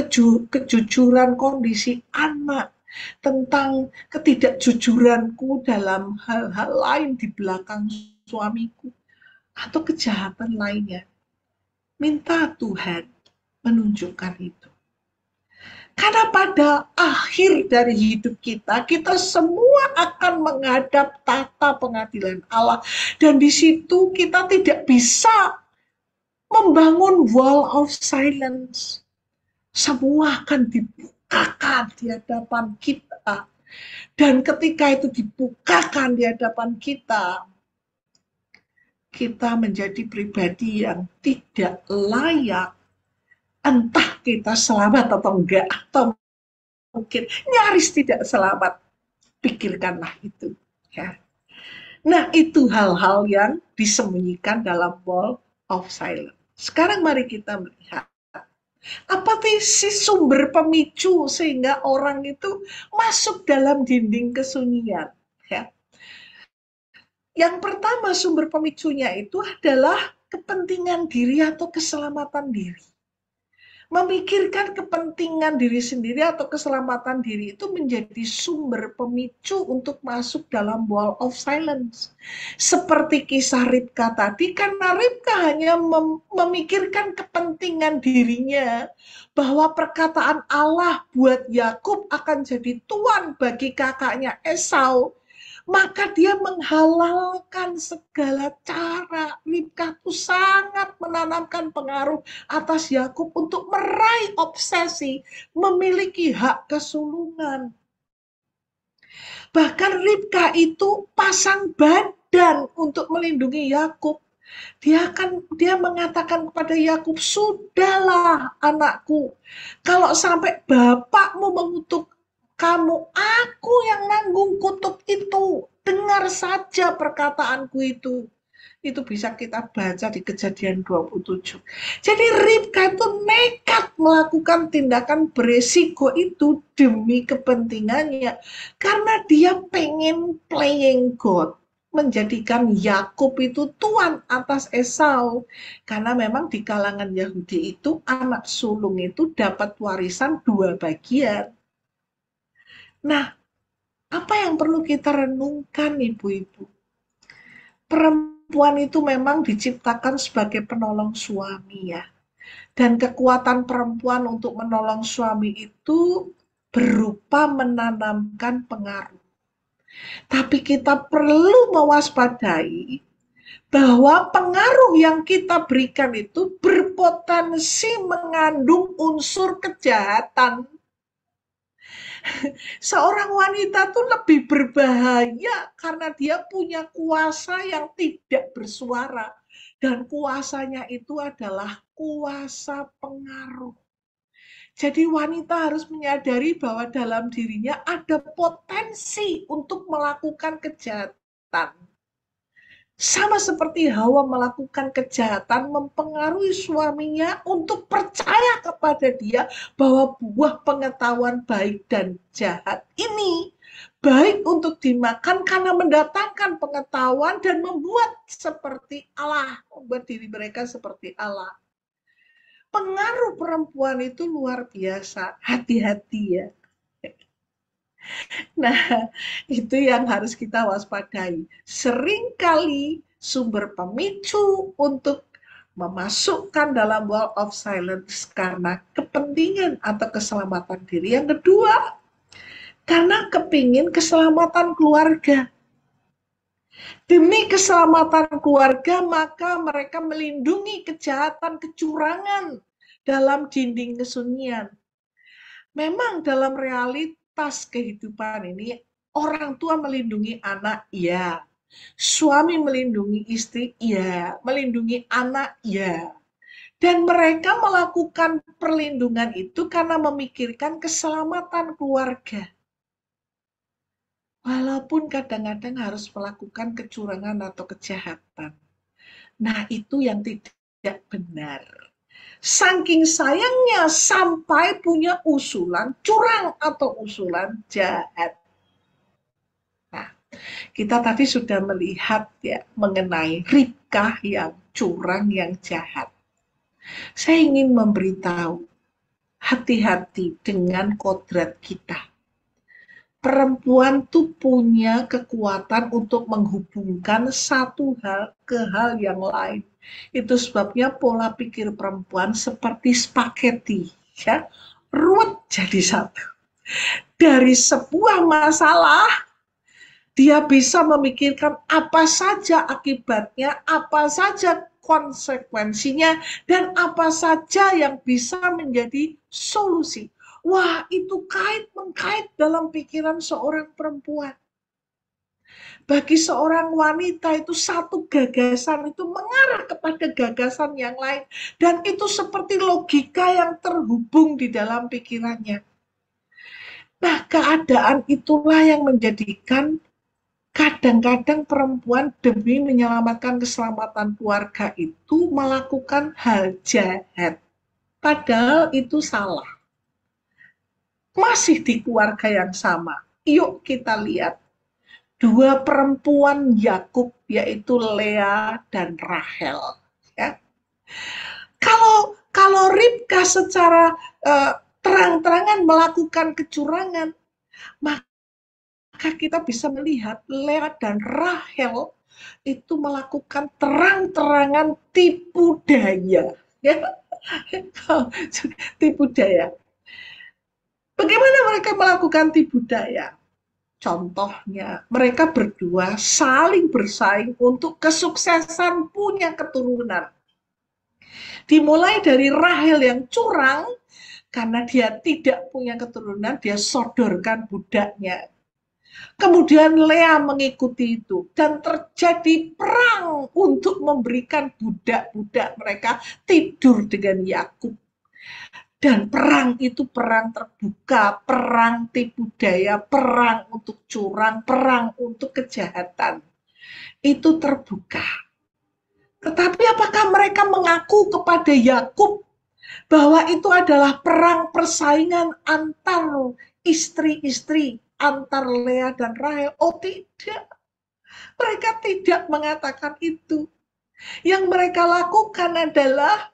S1: kejujuran kondisi anak, tentang ketidakjujuranku dalam hal-hal lain di belakang suamiku, atau kejahatan lainnya. Minta Tuhan menunjukkan itu. Karena pada akhir dari hidup kita, kita semua akan menghadap tata pengadilan Allah. Dan di situ kita tidak bisa membangun wall of silence. Semua akan dibukakan di hadapan kita. Dan ketika itu dibukakan di hadapan kita, kita menjadi pribadi yang tidak layak. Entah kita selamat atau enggak, atau mungkin nyaris tidak selamat. Pikirkanlah itu. Ya. Nah, itu hal-hal yang disembunyikan dalam wall of silence. Sekarang mari kita melihat apa sih sumber pemicu sehingga orang itu masuk dalam dinding kesunyian. Ya. Yang pertama, sumber pemicunya itu adalah kepentingan diri atau keselamatan diri. Memikirkan kepentingan diri sendiri atau keselamatan diri itu menjadi sumber pemicu untuk masuk dalam wall of silence. Seperti kisah Ribka tadi, karena Ribka hanya memikirkan kepentingan dirinya, bahwa perkataan Allah buat Yakub akan jadi tuan bagi kakaknya Esau, maka dia menghalalkan segala cara. Ribka itu sangat menanamkan pengaruh atas Yakub untuk meraih obsesi, memiliki hak kesulungan. Bahkan Ribka itu pasang badan untuk melindungi Yakub. Dia mengatakan kepada Yakub, sudahlah anakku, kalau sampai bapakmu mengutuk kamu, aku yang nanggung kutuk itu. Dengar saja perkataanku itu. Itu bisa kita baca di Kejadian 27. Jadi Ribka itu nekat melakukan tindakan beresiko itu demi kepentingannya. Karena dia pengen playing God. menjadikan Yakub itu tuan atas Esau. Karena memang di kalangan Yahudi itu anak sulung itu dapat warisan 2 bagian. Nah, apa yang perlu kita renungkan ibu-ibu? Perempuan itu memang diciptakan sebagai penolong suami ya. Dan kekuatan perempuan untuk menolong suami itu berupa menanamkan pengaruh. Tapi kita perlu mewaspadai bahwa pengaruh yang kita berikan itu berpotensi mengandung unsur kejahatan. Seorang wanita tuh lebih berbahaya karena dia punya kuasa yang tidak bersuara. Dan kuasanya itu adalah kuasa pengaruh. Jadi wanita harus menyadari bahwa dalam dirinya ada potensi untuk melakukan kejahatan. Sama seperti Hawa melakukan kejahatan, mempengaruhi suaminya untuk percaya kepada dia bahwa buah pengetahuan baik dan jahat ini baik untuk dimakan karena mendatangkan pengetahuan dan membuat seperti Allah, membuat diri mereka seperti Allah. Pengaruh perempuan itu luar biasa, hati-hati ya. Nah, itu yang harus kita waspadai. Seringkali sumber pemicu untuk memasukkan dalam wall of silence karena kepentingan atau keselamatan diri. Yang kedua, karena kepingin keselamatan keluarga. Demi keselamatan keluarga, maka mereka melindungi kejahatan, kecurangan dalam dinding kesunyian. Memang dalam realitas kehidupan ini, orang tua melindungi anak, ya. Suami melindungi istri, ya. Melindungi anak, ya. Dan mereka melakukan perlindungan itu karena memikirkan keselamatan keluarga. Walaupun kadang-kadang harus melakukan kecurangan atau kejahatan. Nah, itu yang tidak benar. Saking sayangnya sampai punya usulan curang atau usulan jahat. Nah, kita tadi sudah melihat ya mengenai Ribkah yang curang, yang jahat. Saya ingin memberitahu, hati-hati dengan kodrat kita. Perempuan tuh punya kekuatan untuk menghubungkan satu hal ke hal yang lain. Itu sebabnya pola pikir perempuan seperti spaghetti, ya, ruwet jadi satu. Dari sebuah masalah, dia bisa memikirkan apa saja akibatnya, apa saja konsekuensinya, dan apa saja yang bisa menjadi solusi. Wah, itu kait-mengkait dalam pikiran seorang perempuan. Bagi seorang wanita itu satu gagasan itu mengarah kepada gagasan yang lain. Dan itu seperti logika yang terhubung di dalam pikirannya. Nah, keadaan itulah yang menjadikan kadang-kadang perempuan demi menyelamatkan keselamatan keluarga itu melakukan hal jahat. Padahal itu salah. Masih di keluarga yang sama. Yuk kita lihat. 2 perempuan Yakub, yaitu Lea dan Rahel. Ya. Kalau Ribkah secara terang-terangan melakukan kecurangan, maka kita bisa melihat Lea dan Rahel itu melakukan terang-terangan tipu daya. Ya. Tipu daya. Bagaimana mereka melakukan tipu daya? Contohnya, mereka berdua saling bersaing untuk kesuksesan punya keturunan. Dimulai dari Rahel yang curang, karena dia tidak punya keturunan, dia sodorkan budaknya. Kemudian Lea mengikuti itu, dan terjadi perang untuk memberikan budak-budak mereka tidur dengan Yakub. Dan perang itu perang terbuka, perang tipu daya, perang untuk curang, perang untuk kejahatan. Itu terbuka. Tetapi apakah mereka mengaku kepada Yakub bahwa itu adalah perang persaingan antar istri-istri, antar Lea dan Rahel? Oh tidak. Mereka tidak mengatakan itu. Yang mereka lakukan adalah,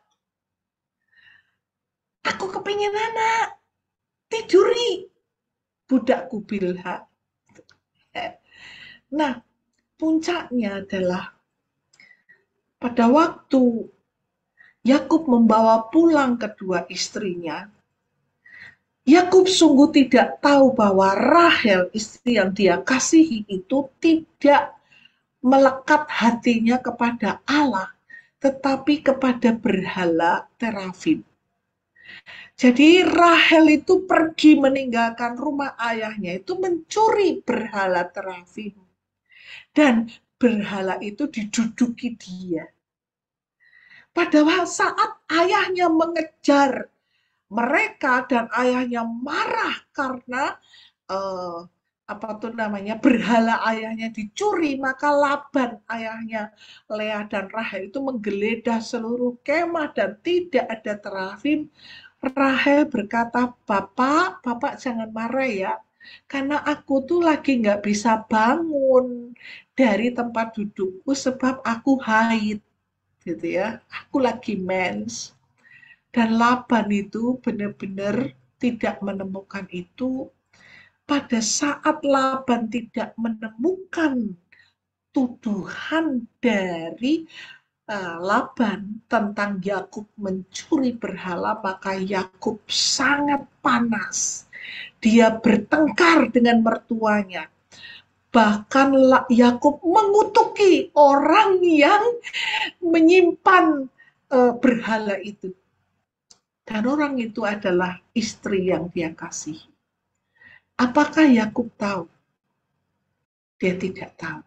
S1: aku kepingin anak, tiduri budakku Bilha. Nah, puncaknya adalah pada waktu Yakub membawa pulang kedua istrinya, Yakub sungguh tidak tahu bahwa Rahel, istri yang dia kasihi itu, tidak melekat hatinya kepada Allah, tetapi kepada berhala terafim. Jadi Rahel itu pergi meninggalkan rumah ayahnya itu mencuri berhala terafim. Dan berhala itu diduduki dia. Pada saat ayahnya mengejar mereka dan ayahnya marah karena berhala ayahnya dicuri, maka Laban ayahnya Leah dan Rahel itu menggeledah seluruh kemah dan tidak ada terafim. Rahel berkata, Bapak jangan marah ya, karena aku tuh lagi nggak bisa bangun dari tempat dudukku sebab aku haid, gitu ya, aku lagi mens. Dan Laban itu benar-benar tidak menemukan itu. Pada saat Laban tidak menemukan tuduhan dari Laban tentang Yakub mencuri berhala, maka Yakub sangat panas. Dia bertengkar dengan mertuanya. Bahkan Yakub mengutuki orang yang menyimpan berhala itu. Dan orang itu adalah istri yang dia kasihi. Apakah Yakub tahu? Dia tidak tahu.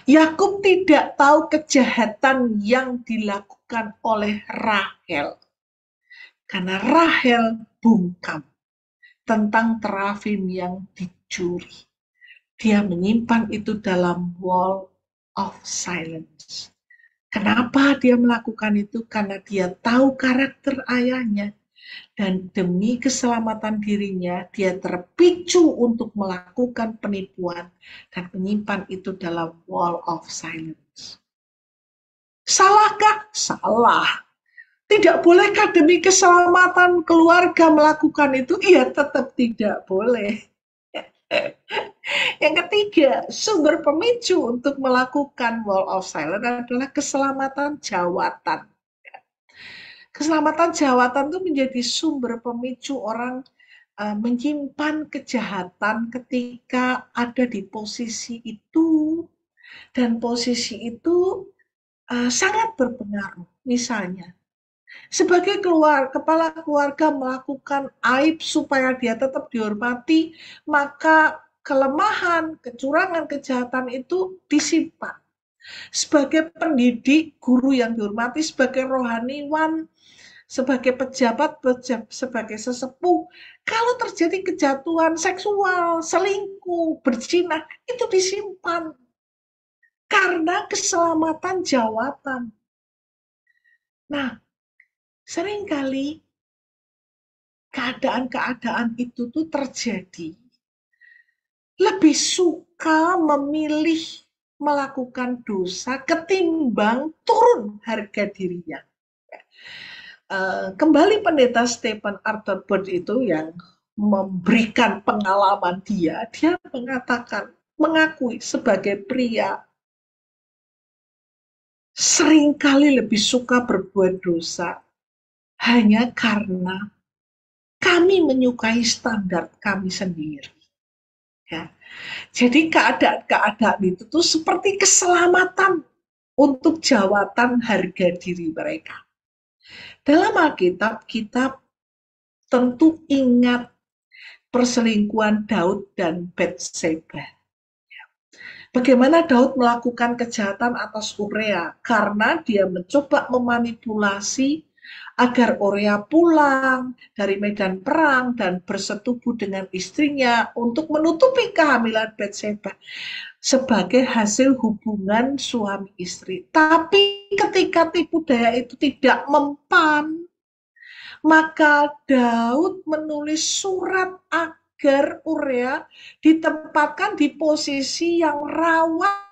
S1: Yakub tidak tahu kejahatan yang dilakukan oleh Rahel. Karena Rahel bungkam tentang terafim yang dicuri. Dia menyimpan itu dalam wall of silence. Kenapa dia melakukan itu? Karena dia tahu karakter ayahnya. Dan demi keselamatan dirinya, dia terpicu untuk melakukan penipuan dan menyimpan itu dalam wall of silence. Salahkah? Salah. Tidak bolehkah demi keselamatan keluarga melakukan itu? Iya, tetap tidak boleh. Yang ketiga, sumber pemicu untuk melakukan wall of silence adalah keselamatan jawatan. Keselamatan jawatan itu menjadi sumber pemicu orang menyimpan kejahatan ketika ada di posisi itu, dan posisi itu sangat berpengaruh. Misalnya, sebagai kepala keluarga melakukan aib supaya dia tetap dihormati, maka kelemahan, kecurangan, kejahatan itu disimpan. Sebagai pendidik, guru yang dihormati, sebagai rohaniwan, sebagai pejabat, sebagai sesepuh, kalau terjadi kejatuhan seksual, selingkuh, berzina, itu disimpan karena keselamatan jawatan. Nah, seringkali keadaan-keadaan itu tuh terjadi. Lebih suka memilih melakukan dosa ketimbang turun harga dirinya. Kembali pendeta Stephen Arthur Bird itu yang memberikan pengalaman dia mengatakan, mengakui sebagai pria seringkali lebih suka berbuat dosa hanya karena kami menyukai standar kami sendiri. Ya. Jadi keadaan-keadaan itu tuh seperti keselamatan untuk jawatan harga diri mereka. Dalam Alkitab, kita tentu ingat perselingkuhan Daud dan Batseba. Bagaimana Daud melakukan kejahatan atas Urea karena dia mencoba memanipulasi agar Urea pulang dari medan perang dan bersetubuh dengan istrinya untuk menutupi kehamilan Batseba sebagai hasil hubungan suami istri. Tapi ketika tipu daya itu tidak mempan, maka Daud menulis surat agar Urea ditempatkan di posisi yang rawan.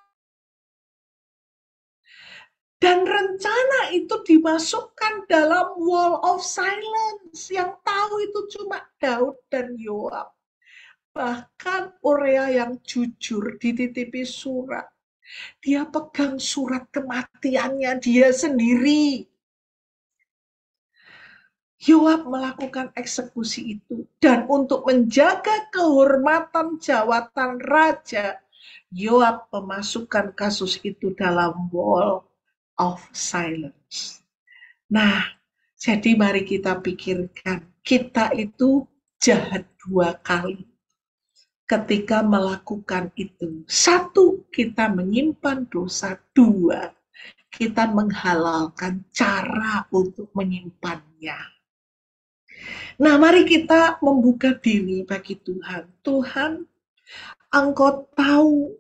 S1: Dan rencana itu dimasukkan dalam wall of silence. Yang tahu itu cuma Daud dan Yoab. Bahkan Urea yang jujur dititipi surat. Dia pegang surat kematiannya dia sendiri. Yoab melakukan eksekusi itu. Dan untuk menjaga kehormatan jawatan raja, Yoab memasukkan kasus itu dalam wall of silence. Nah, jadi mari kita pikirkan, kita itu jahat dua kali ketika melakukan itu. Satu, kita menyimpan dosa. Dua, kita menghalalkan cara untuk menyimpannya. Nah, mari kita membuka diri bagi Tuhan. Tuhan, Engkau tahu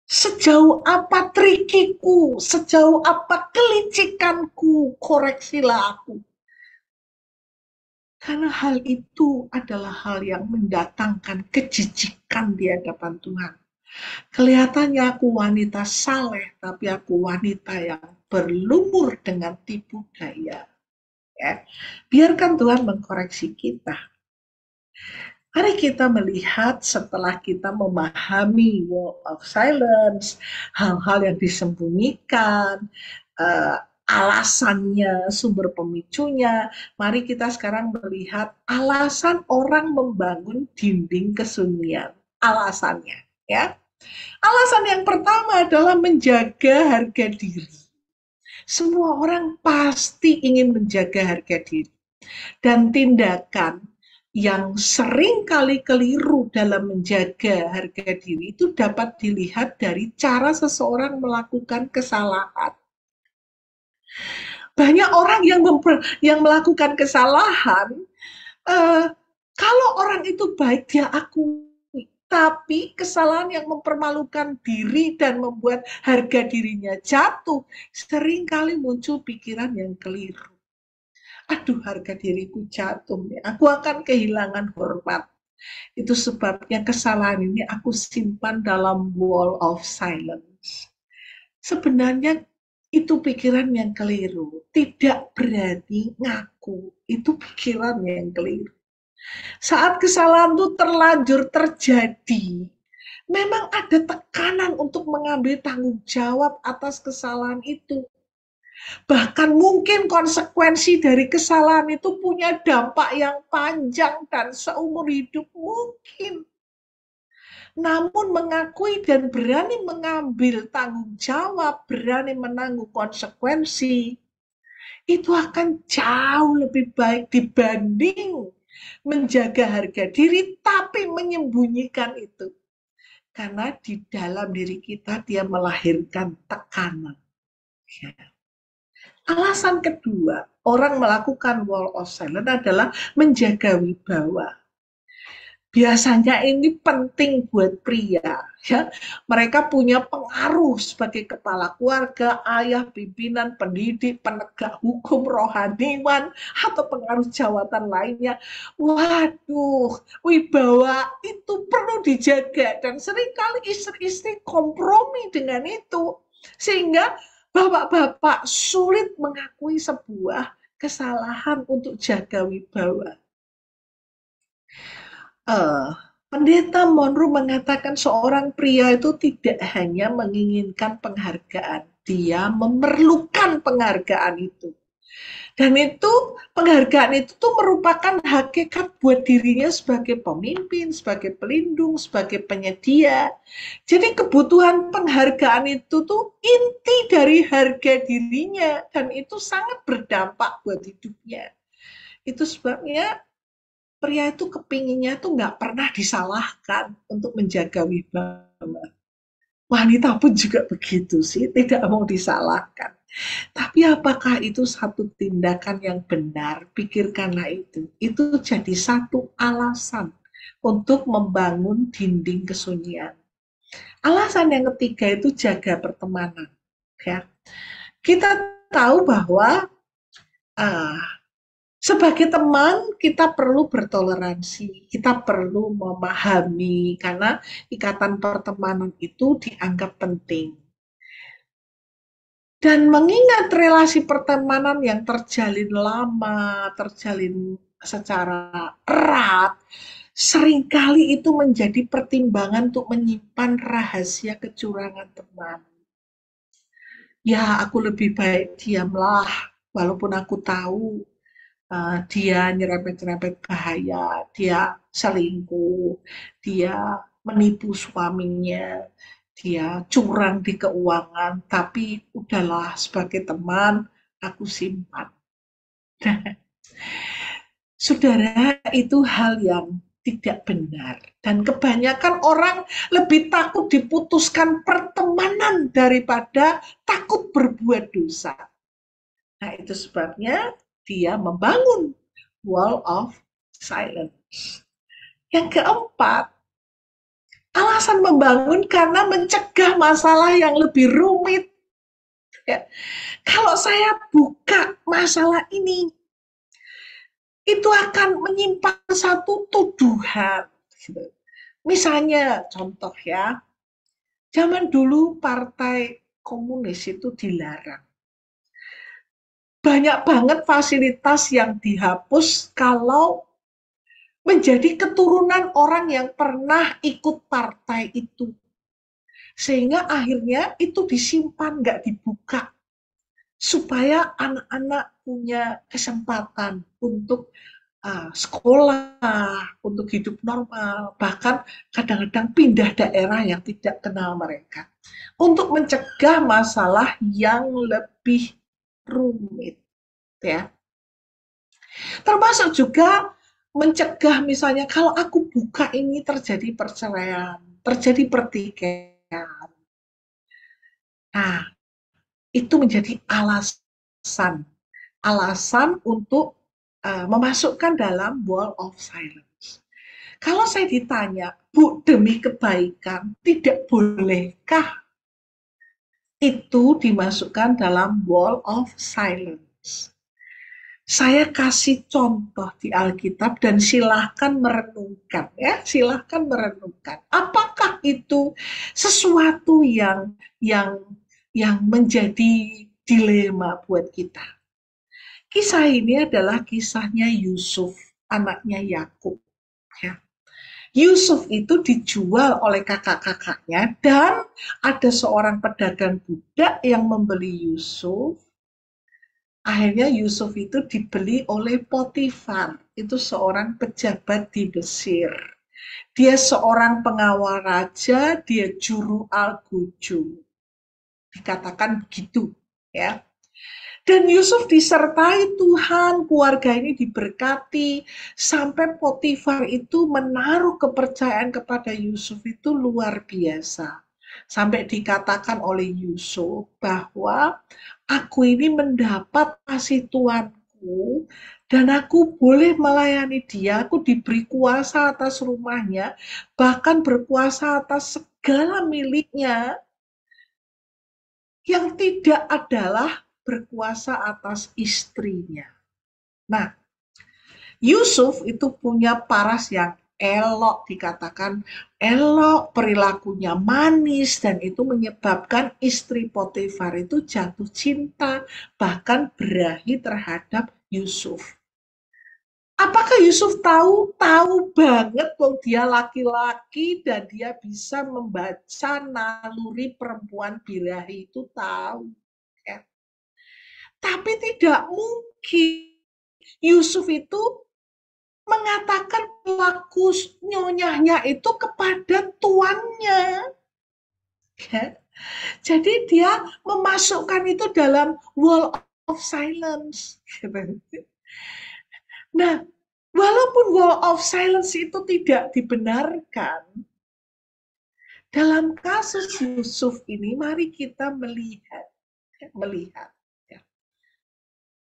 S1: sejauh apa trikiku, sejauh apa kelicikanku, koreksilah aku. Karena hal itu adalah hal yang mendatangkan kejijikan di hadapan Tuhan. Kelihatannya aku wanita saleh, tapi aku wanita yang berlumur dengan tipu daya. Ya. Biarkan Tuhan mengkoreksi kita. Mari kita melihat setelah kita memahami wall of silence, hal-hal yang disembunyikan, alasannya, sumber pemicunya. Mari kita sekarang melihat alasan orang membangun dinding kesunyian. Alasannya, ya. Alasan yang pertama adalah menjaga harga diri. Semua orang pasti ingin menjaga harga diri. Dan tindakan yang sering kali keliru dalam menjaga harga diri itu dapat dilihat dari cara seseorang melakukan kesalahan. Banyak orang yang melakukan kesalahan, kalau orang itu baik dia akui, tapi kesalahan yang mempermalukan diri dan membuat harga dirinya jatuh, sering kali muncul pikiran yang keliru. Aduh, harga diriku jatuh nih, aku akan kehilangan hormat. Itu sebabnya kesalahan ini aku simpan dalam wall of silence. Sebenarnya itu pikiran yang keliru. Tidak berani ngaku, itu pikiran yang keliru. Saat kesalahan itu terlanjur terjadi, memang ada tekanan untuk mengambil tanggung jawab atas kesalahan itu. Bahkan mungkin konsekuensi dari kesalahan itu punya dampak yang panjang dan seumur hidup mungkin. Namun mengakui dan berani mengambil tanggung jawab, berani menanggung konsekuensi, itu akan jauh lebih baik dibanding menjaga harga diri tapi menyembunyikan itu. Karena di dalam diri kita dia melahirkan tekanan. Ya. Alasan kedua, orang melakukan wall of silence adalah menjaga wibawa. Biasanya ini penting buat pria, ya. Mereka punya pengaruh sebagai kepala keluarga, ayah, pimpinan, pendidik, penegak hukum, rohaniwan, atau pengaruh jawatan lainnya. Waduh, wibawa itu perlu dijaga dan seringkali istri-istri kompromi dengan itu. Sehingga bapak-bapak sulit mengakui sebuah kesalahan untuk jaga wibawa. Pendeta Monroe mengatakan seorang pria itu tidak hanya menginginkan penghargaan, dia memerlukan penghargaan itu. Dan itu penghargaan itu tuh merupakan hakikat buat dirinya sebagai pemimpin, sebagai pelindung, sebagai penyedia. Jadi kebutuhan penghargaan itu tuh inti dari harga dirinya dan itu sangat berdampak buat hidupnya. Itu sebabnya pria itu kepinginnya tuh nggak pernah disalahkan untuk menjaga wibawa. Wanita pun juga begitu sih, tidak mau disalahkan. Tapi apakah itu satu tindakan yang benar? Pikirkanlah itu. Itu jadi satu alasan untuk membangun dinding kesunyian. Alasan yang ketiga itu jaga pertemanan. Ya. Kita tahu bahwa Sebagai teman, kita perlu bertoleransi, kita perlu memahami, karena ikatan pertemanan itu dianggap penting. Dan mengingat relasi pertemanan yang terjalin lama, terjalin secara erat, seringkali itu menjadi pertimbangan untuk menyimpan rahasia kecurangan teman. Ya, aku lebih baik diamlah, walaupun aku tahu dia nyerempet-nyerempet bahaya, dia selingkuh, dia menipu suaminya, dia curang di keuangan, tapi udahlah sebagai teman aku simpan. Saudara, itu hal yang tidak benar. Dan kebanyakan orang lebih takut diputuskan pertemanan daripada takut berbuat dosa. Nah, itu sebabnya dia membangun wall of silence. Yang keempat, alasan membangun karena mencegah masalah yang lebih rumit. Ya. Kalau saya buka masalah ini, itu akan menyimpan satu tuduhan. Misalnya, contoh ya, zaman dulu partai komunis itu dilarang. Banyak banget fasilitas yang dihapus kalau menjadi keturunan orang yang pernah ikut partai itu. Sehingga akhirnya itu disimpan, nggak dibuka. Supaya anak-anak punya kesempatan untuk sekolah, untuk hidup normal, bahkan kadang-kadang pindah daerah yang tidak kenal mereka. Untuk mencegah masalah yang lebih rumit. Ya. Termasuk juga mencegah misalnya kalau aku buka ini terjadi perceraian, terjadi pertikaian. Nah, itu menjadi alasan untuk memasukkan dalam wall of silence. Kalau saya ditanya, Bu, demi kebaikan, tidak bolehkah itu dimasukkan dalam wall of silence? Saya kasih contoh di Alkitab dan silahkan merenungkan, ya, silahkan merenungkan. Apakah itu sesuatu yang menjadi dilema buat kita? Kisah ini adalah kisahnya Yusuf, anaknya Yakub. Ya. Yusuf itu dijual oleh kakak-kakaknya dan ada seorang pedagang budak yang membeli Yusuf. Akhirnya Yusuf itu dibeli oleh Potifar, itu seorang pejabat di Mesir. Dia seorang pengawal raja, dia juru al-guju. Dikatakan begitu, ya. Dan Yusuf disertai Tuhan, keluarga ini diberkati, sampai Potifar itu menaruh kepercayaan kepada Yusuf itu luar biasa. Sampai dikatakan oleh Yusuf bahwa aku ini mendapat kasih Tuanku dan aku boleh melayani dia, aku diberi kuasa atas rumahnya, bahkan berkuasa atas segala miliknya, yang tidak adalah berkuasa atas istrinya. Nah, Yusuf itu punya paras yang elok, dikatakan elok, perilakunya manis, dan itu menyebabkan istri Potifar itu jatuh cinta, bahkan berahi terhadap Yusuf. Apakah Yusuf tahu? Tahu banget bahwa dia laki-laki dan dia bisa membaca naluri perempuan birahi itu, tahu. Ya. Tapi tidak mungkin Yusuf itu mengatakan pelaku nyonyahnya itu kepada tuannya. Ya. Jadi dia memasukkan itu dalam wall of silence. Nah, walaupun wall of silence itu tidak dibenarkan, dalam kasus Yusuf ini mari kita melihat.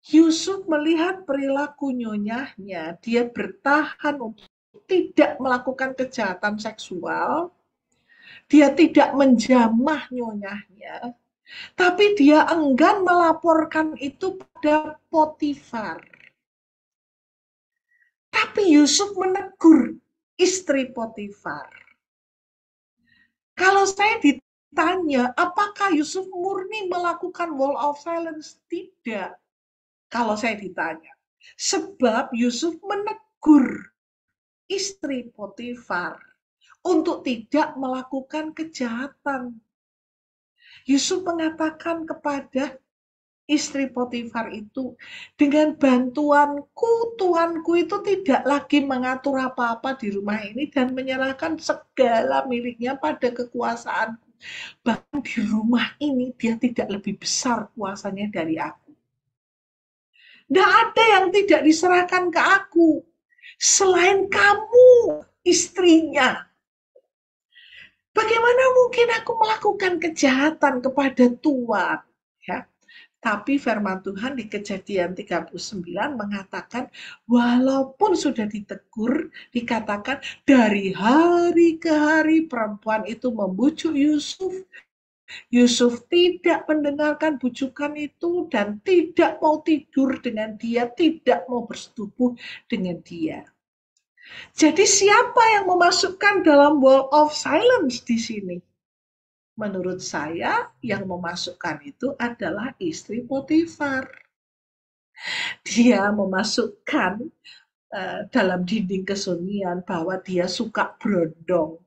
S1: Yusuf melihat perilaku nyonyahnya, dia bertahan untuk tidak melakukan kejahatan seksual, dia tidak menjamah nyonyahnya, tapi dia enggan melaporkan itu pada Potifar. Tapi Yusuf menegur istri Potifar. Kalau saya ditanya, apakah Yusuf murni melakukan wall of silence? Tidak. Kalau saya ditanya. Sebab Yusuf menegur istri Potifar untuk tidak melakukan kejahatan. Yusuf mengatakan kepada istri Potifar itu, dengan bantuanku, tuanku itu tidak lagi mengatur apa-apa di rumah ini dan menyerahkan segala miliknya pada kekuasaanku. Bahkan di rumah ini dia tidak lebih besar kuasanya dari aku. Tidak ada yang tidak diserahkan ke aku selain kamu, istrinya. Bagaimana mungkin aku melakukan kejahatan kepada Tuhan? Ya. Tapi firman Tuhan di Kejadian 39 mengatakan, walaupun sudah ditegur, dikatakan dari hari ke hari perempuan itu membujuk Yusuf. Yusuf tidak mendengarkan bujukan itu dan tidak mau tidur dengan dia, tidak mau bersetubuh dengan dia. Jadi siapa yang memasukkan dalam wall of silence di sini? Menurut saya yang memasukkan itu adalah istri Potifar. Dia memasukkan dalam dinding kesunyian bahwa dia suka berondong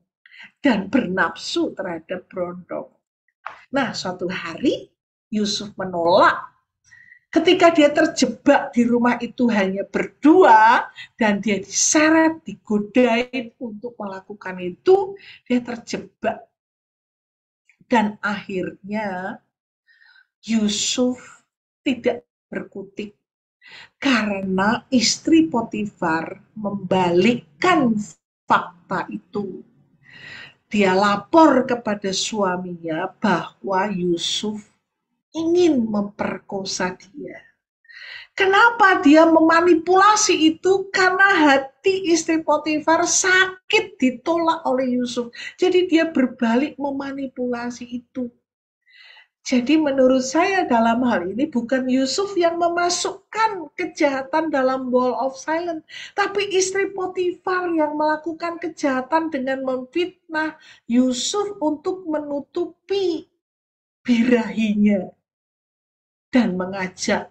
S1: dan bernafsu terhadap berondong. Nah, suatu hari Yusuf menolak. Ketika dia terjebak di rumah itu hanya berdua dan dia diseret, digodain untuk melakukan itu, dia terjebak. Dan akhirnya Yusuf tidak berkutik karena istri Potifar membalikkan fakta itu. Dia lapor kepada suaminya bahwa Yusuf ingin memperkosa dia. Kenapa dia memanipulasi itu? Karena hati istri Potifar sakit ditolak oleh Yusuf. Jadi dia berbalik memanipulasi itu. Jadi menurut saya dalam hal ini bukan Yusuf yang memasukkan kejahatan dalam wall of silence, tapi istri Potifar yang melakukan kejahatan dengan memfitnah Yusuf untuk menutupi birahinya dan mengajak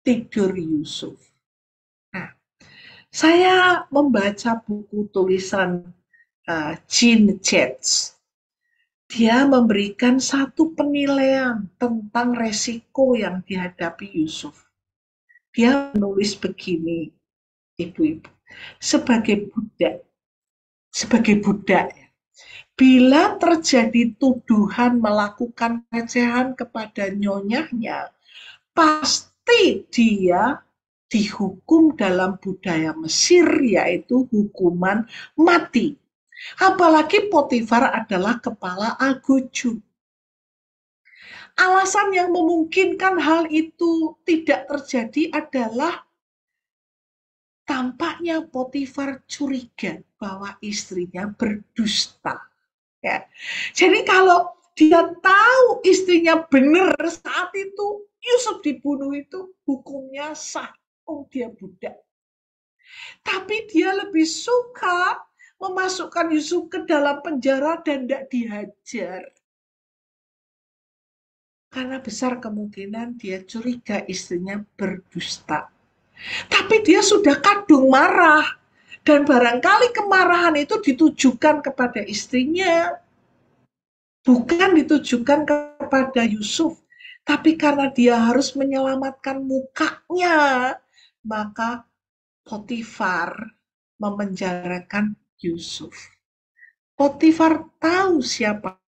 S1: tidur Yusuf. Nah, saya membaca buku tulisan Gene Jets. Dia memberikan satu penilaian tentang resiko yang dihadapi Yusuf. Dia menulis begini, ibu-ibu, sebagai budak, bila terjadi tuduhan melakukan pelecehan kepada nyonyahnya, pasti dia dihukum dalam budaya Mesir, yaitu hukuman mati. Apalagi Potifar adalah kepala Al-Goju. Alasan yang memungkinkan hal itu tidak terjadi adalah tampaknya Potifar curiga bahwa istrinya berdusta. Ya. Jadi kalau dia tahu istrinya benar saat itu Yusuf dibunuh itu hukumnya sah. Oh, dia budak. Tapi dia lebih suka memasukkan Yusuf ke dalam penjara dan tidak dihajar. Karena besar kemungkinan dia curiga istrinya berdusta. Tapi dia sudah kadung marah. Dan barangkali kemarahan itu ditujukan kepada istrinya. Bukan ditujukan kepada Yusuf. Tapi karena dia harus menyelamatkan mukanya, maka Potifar memenjarakan Yusuf. Potifar tahu siapa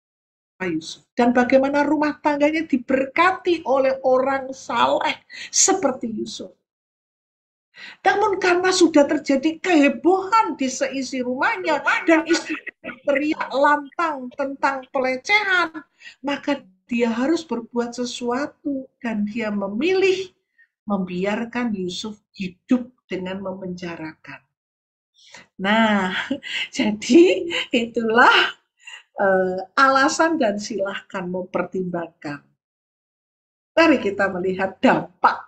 S1: Yusuf dan bagaimana rumah tangganya diberkati oleh orang saleh seperti Yusuf. Namun karena sudah terjadi kehebohan di seisi rumahnya dan istri teriak lantang tentang pelecehan, maka dia harus berbuat sesuatu dan dia memilih membiarkan Yusuf hidup dengan memenjarakan. Nah, jadi itulah alasan dan silahkan mempertimbangkan. Mari kita melihat dampak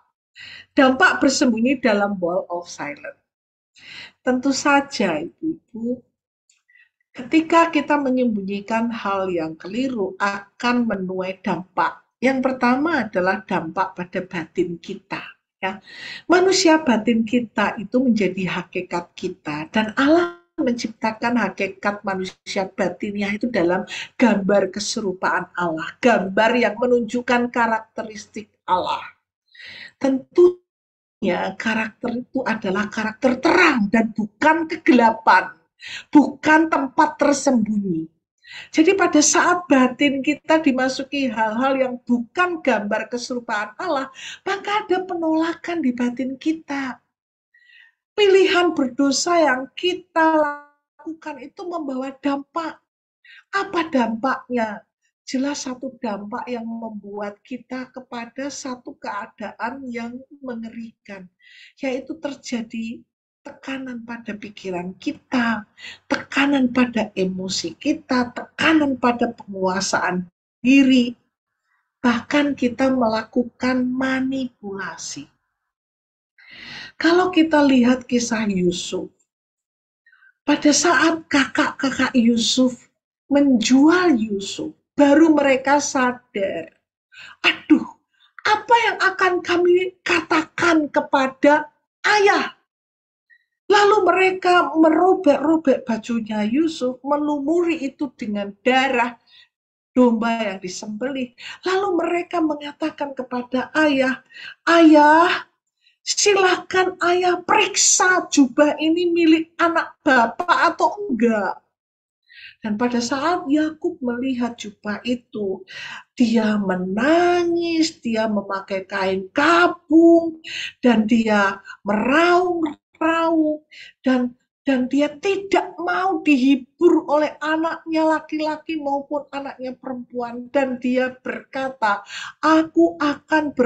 S1: bersembunyi dalam wall of silence. Tentu saja, Ibu-ibu, ketika kita menyembunyikan hal yang keliru akan menuai dampak. Yang pertama adalah dampak pada batin kita. Ya. Manusia batin kita itu menjadi hakikat kita, dan Allah menciptakan hakikat manusia batinnya itu dalam gambar keserupaan Allah, gambar yang menunjukkan karakteristik Allah. Tentunya karakter itu adalah karakter terang dan bukan kegelapan, bukan tempat tersembunyi. Jadi pada saat batin kita dimasuki hal-hal yang bukan gambar keserupaan Allah, maka ada penolakan di batin kita. Pilihan berdosa yang kita lakukan itu membawa dampak. Apa dampaknya? Jelas satu dampak yang membuat kita kepada satu keadaan yang mengerikan, yaitu terjadi tekanan pada pikiran kita, tekanan pada emosi kita, tekanan pada penguasaan diri, bahkan kita melakukan manipulasi. Kalau kita lihat kisah Yusuf, pada saat kakak-kakak Yusuf menjual Yusuf, baru mereka sadar, aduh, apa yang akan kami katakan kepada ayah? Lalu mereka merobek-robek bajunya Yusuf, melumuri itu dengan darah domba yang disembelih. Lalu mereka mengatakan kepada ayah, ayah, silakan ayah periksa jubah ini milik anak bapak atau enggak. Dan pada saat Yakub melihat jubah itu, dia menangis, dia memakai kain kapung, dan dia meraung-raung, dan dia tidak mau dihibur oleh anaknya laki-laki maupun anaknya perempuan. Dan dia berkata, aku akan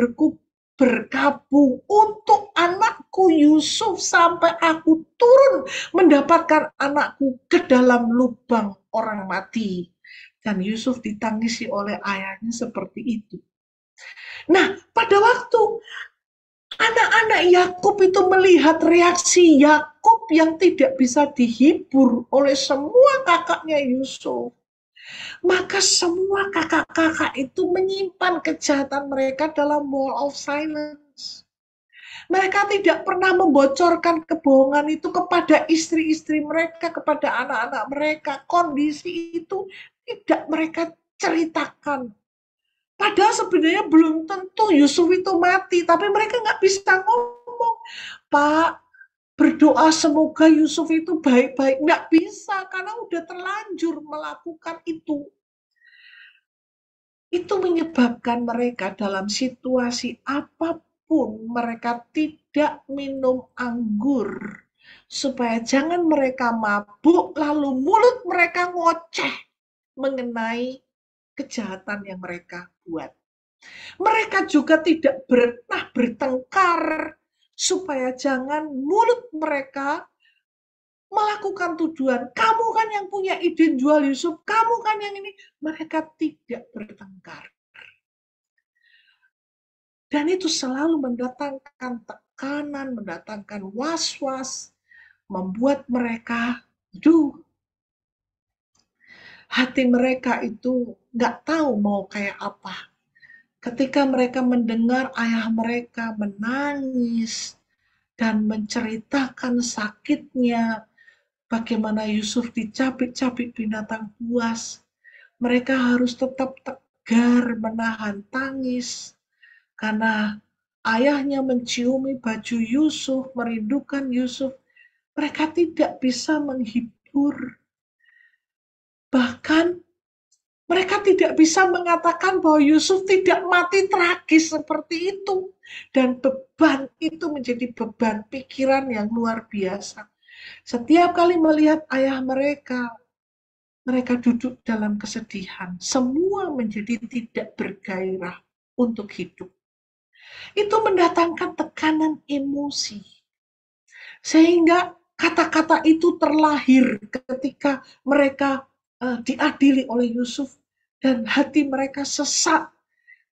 S1: berkabung untuk anakku Yusuf sampai aku turun mendapatkan anakku ke dalam lubang orang mati. Dan Yusuf ditangisi oleh ayahnya seperti itu. Nah, pada waktu anak-anak Yakub itu melihat reaksi Yakub yang tidak bisa dihibur oleh semua kakaknya Yusuf, maka semua kakak-kakak itu menyimpan kejahatan mereka dalam wall of silence. Mereka tidak pernah membocorkan kebohongan itu kepada istri-istri mereka, kepada anak-anak mereka. Kondisi itu tidak mereka ceritakan. Padahal sebenarnya belum tentu Yusuf itu mati, tapi mereka nggak bisa ngomong, Pak, berdoa semoga Yusuf itu baik-baik. Nggak bisa, karena udah terlanjur melakukan itu. Itu menyebabkan mereka dalam situasi apapun, mereka tidak minum anggur, supaya jangan mereka mabuk, lalu mulut mereka ngoceh mengenai kejahatan yang mereka buat. Mereka juga tidak pernah bertengkar, supaya jangan mulut mereka melakukan tuduhan, kamu kan yang punya ide jual Yusuf, kamu kan yang ini. Mereka tidak bertengkar. Dan itu selalu mendatangkan tekanan, mendatangkan was-was, membuat mereka, hati mereka itu nggak tahu mau kayak apa. Ketika mereka mendengar ayah mereka menangis dan menceritakan sakitnya, bagaimana Yusuf dicabik-cabik binatang buas, mereka harus tetap tegar menahan tangis, karena ayahnya menciumi baju Yusuf, merindukan Yusuf. Mereka tidak bisa menghibur. Bahkan mereka tidak bisa mengatakan bahwa Yusuf tidak mati tragis seperti itu. Dan beban itu menjadi beban pikiran yang luar biasa. Setiap kali melihat ayah mereka duduk dalam kesedihan. Semua menjadi tidak bergairah untuk hidup. Itu mendatangkan tekanan emosi. Sehingga kata-kata itu terlahir ketika mereka diadili oleh Yusuf dan hati mereka sesak.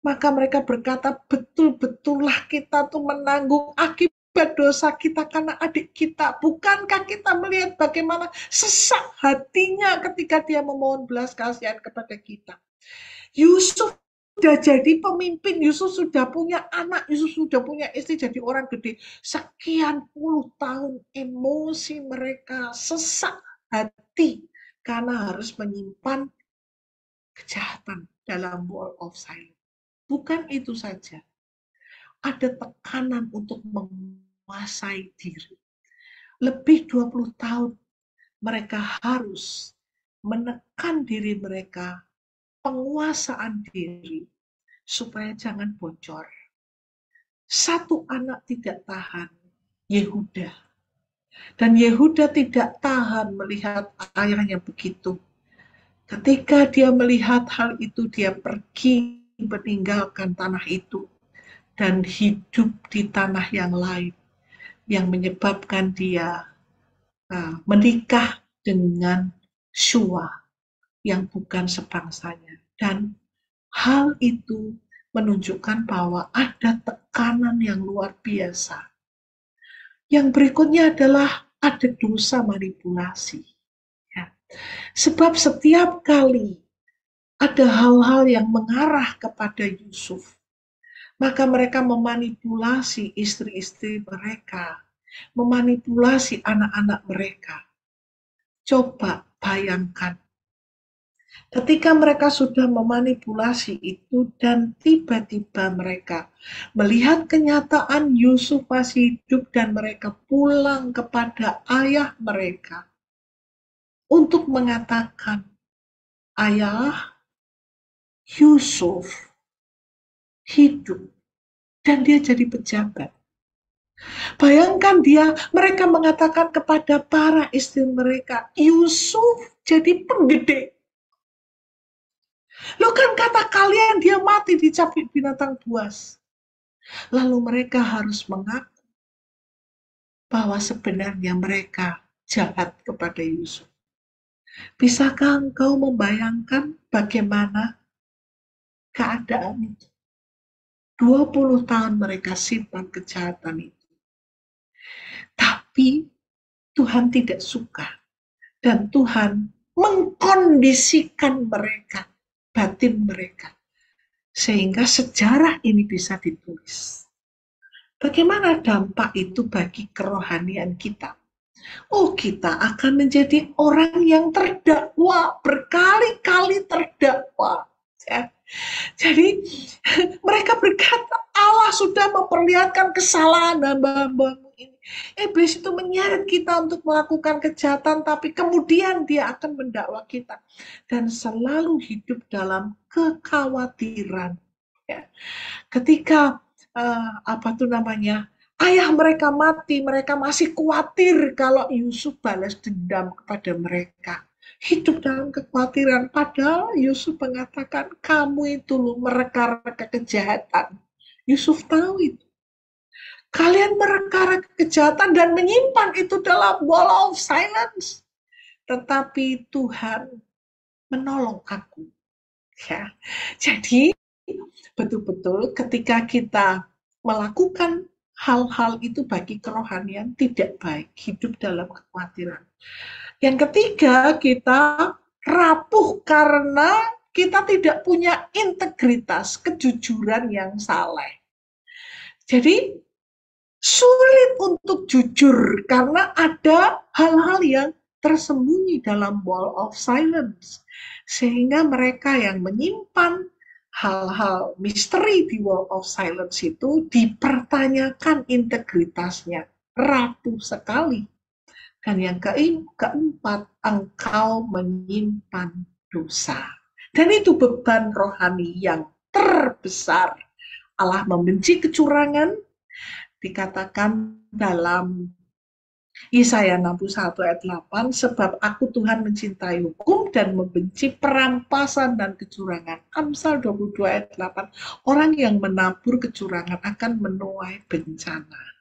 S1: Maka mereka berkata, betul-betullah kita tuh menanggung akibat dosa kita karena adik kita. Bukankah kita melihat bagaimana sesak hatinya ketika dia memohon belas kasihan kepada kita? Yusuf sudah jadi pemimpin, Yusuf sudah punya anak, Yusuf sudah punya istri, jadi orang gede. Sekian puluh tahun emosi mereka sesak hati karena harus menyimpan kejahatan dalam wall of silence. Bukan itu saja, ada tekanan untuk menguasai diri. Lebih 20 tahun mereka harus menekan diri mereka, penguasaan diri, supaya jangan bocor. Satu anak tidak tahan, Yehuda. Dan Yehuda tidak tahan melihat ayahnya begitu. Ketika dia melihat hal itu, dia pergi meninggalkan tanah itu dan hidup di tanah yang lain, yang menyebabkan dia menikah dengan Shua yang bukan sebangsanya. Dan hal itu menunjukkan bahwa ada tekanan yang luar biasa. Yang berikutnya adalah ada dosa manipulasi. Ya. Sebab setiap kali ada hal-hal yang mengarah kepada Yusuf, maka mereka memanipulasi istri-istri mereka, memanipulasi anak-anak mereka. Coba bayangkan, ketika mereka sudah memanipulasi itu dan tiba-tiba mereka melihat kenyataan Yusuf masih hidup dan mereka pulang kepada ayah mereka untuk mengatakan, ayah, Yusuf hidup dan dia jadi pejabat. Bayangkan mereka mengatakan kepada para istri mereka, Yusuf jadi penggede. Loh kan kata kalian dia mati dicapit binatang buas. Lalu mereka harus mengaku bahwa sebenarnya mereka jahat kepada Yusuf. Bisakah engkau membayangkan bagaimana keadaan itu? 20 tahun mereka simpan kejahatan itu. Tapi Tuhan tidak suka. Dan Tuhan mengkondisikan mereka, batin mereka. Sehingga sejarah ini bisa ditulis. Bagaimana dampak itu bagi kerohanian kita? Oh, kita akan menjadi orang yang terdakwa, berkali-kali terdakwa. Ya. Jadi mereka berkata, Allah sudah memperlihatkan kesalahan hamba-hambamu ini. Iblis itu menyeret kita untuk melakukan kejahatan, tapi kemudian dia akan mendakwa kita. Dan selalu hidup dalam kekhawatiran. Ya. Ketika ayah mereka mati, mereka masih khawatir kalau Yusuf balas dendam kepada mereka. Hidup dalam kekhawatiran, padahal Yusuf mengatakan, kamu itu loh mereka-reka kejahatan. Yusuf tahu itu. Kalian mereka-reka kejahatan dan menyimpan itu dalam wall of silence. Tetapi Tuhan menolong aku. Ya. Jadi betul-betul ketika kita melakukan hal-hal itu bagi kerohanian tidak baik, hidup dalam kekhawatiran. Yang ketiga, kita rapuh karena kita tidak punya integritas, kejujuran yang saleh. Jadi sulit untuk jujur karena ada hal-hal yang tersembunyi dalam wall of silence. Sehingga mereka yang menyimpan hal-hal misteri di wall of silence itu dipertanyakan integritasnya, rapuh sekali. Dan yang keempat, engkau menyimpan dosa. Dan itu beban rohani yang terbesar. Allah membenci kecurangan, dikatakan dalam Yesaya 61 ayat 8, sebab aku Tuhan mencintai hukum dan membenci perampasan dan kecurangan. Amsal 22 ayat 8, orang yang menabur kecurangan akan menuai bencana.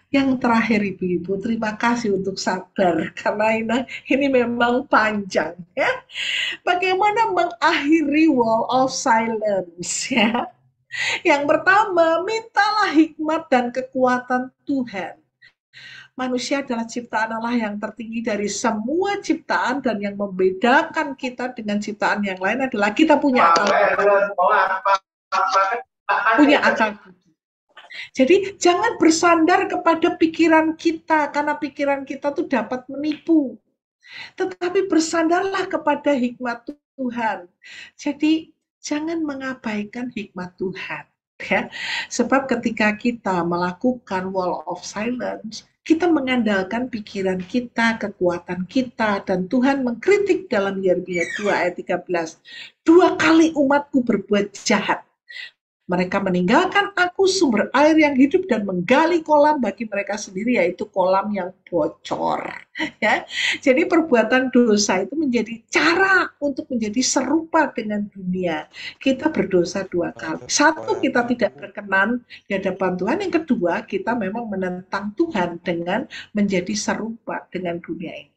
S1: Yang terakhir Ibu-ibu, terima kasih untuk sabar karena ini memang panjang ya. Bagaimana mengakhiri wall of silence ya? Yang pertama, mintalah hikmat dan kekuatan Tuhan. Manusia adalah ciptaan Allah yang tertinggi dari semua ciptaan, dan yang membedakan kita dengan ciptaan yang lain adalah kita punya akal. Punya akal. Jadi jangan bersandar kepada pikiran kita, karena pikiran kita tuh dapat menipu. Tetapi bersandarlah kepada hikmat Tuhan. Jadi jangan mengabaikan hikmat Tuhan. Ya. Sebab ketika kita melakukan wall of silence, kita mengandalkan pikiran kita, kekuatan kita, dan Tuhan mengkritik dalam Yeremia 2 ayat 13. 2 kali umatku berbuat jahat. Mereka meninggalkan aku, sumber air yang hidup, dan menggali kolam bagi mereka sendiri, yaitu kolam yang bocor. Ya, jadi perbuatan dosa itu menjadi cara untuk menjadi serupa dengan dunia. Kita berdosa 2 kali. Satu, kita tidak berkenan di hadapan Tuhan. Yang kedua, kita memang menentang Tuhan dengan menjadi serupa dengan dunia ini.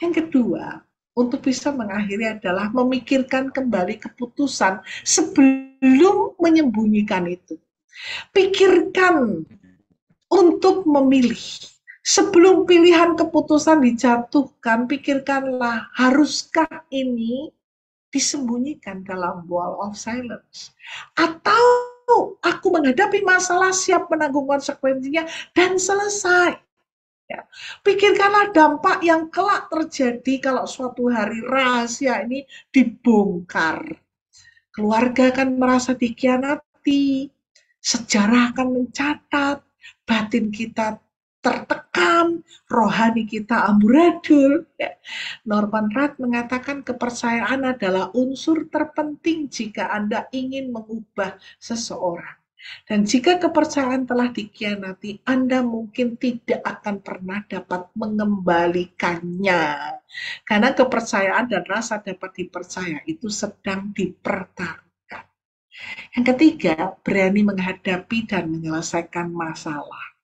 S1: Yang kedua, untuk bisa mengakhiri adalah memikirkan kembali keputusan sebelum menyembunyikan itu. Pikirkan untuk memilih. Sebelum pilihan keputusan dijatuhkan, pikirkanlah, haruskah ini disembunyikan dalam wall of silence? Atau aku menghadapi masalah, siap menanggung konsekuensinya, dan selesai. Ya. Pikirkanlah dampak yang kelak terjadi kalau suatu hari rahasia ini dibongkar. Keluarga akan merasa dikhianati, sejarah akan mencatat, batin kita tertekan, rohani kita amburadul. Ya. Norman Rad mengatakan kepercayaan adalah unsur terpenting jika Anda ingin mengubah seseorang. Dan jika kepercayaan telah dikhianati, Anda mungkin tidak akan pernah dapat mengembalikannya. Karena kepercayaan dan rasa dapat dipercaya itu sedang dipertaruhkan. Yang ketiga, berani menghadapi dan menyelesaikan masalah.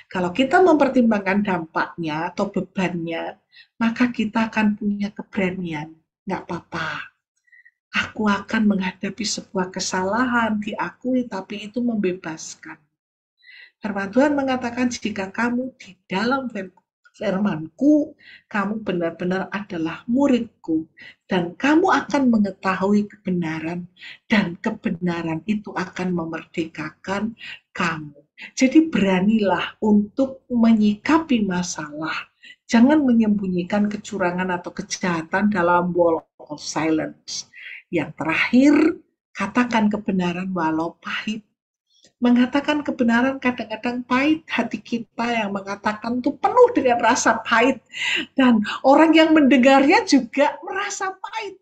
S1: Kalau kita mempertimbangkan dampaknya atau bebannya, maka kita akan punya keberanian. Nggak apa-apa. Aku akan menghadapi sebuah kesalahan, diakui, tapi itu membebaskan. Firman Tuhan mengatakan, jika kamu di dalam firman-Ku, kamu benar-benar adalah murid-Ku, dan kamu akan mengetahui kebenaran, dan kebenaran itu akan memerdekakan kamu. Jadi beranilah untuk menyikapi masalah. Jangan menyembunyikan kecurangan atau kejahatan dalam wall of silence. Yang terakhir, katakan kebenaran walau pahit. Mengatakan kebenaran kadang-kadang pahit, hati kita yang mengatakan itu penuh dengan rasa pahit. Dan orang yang mendengarnya juga merasa pahit.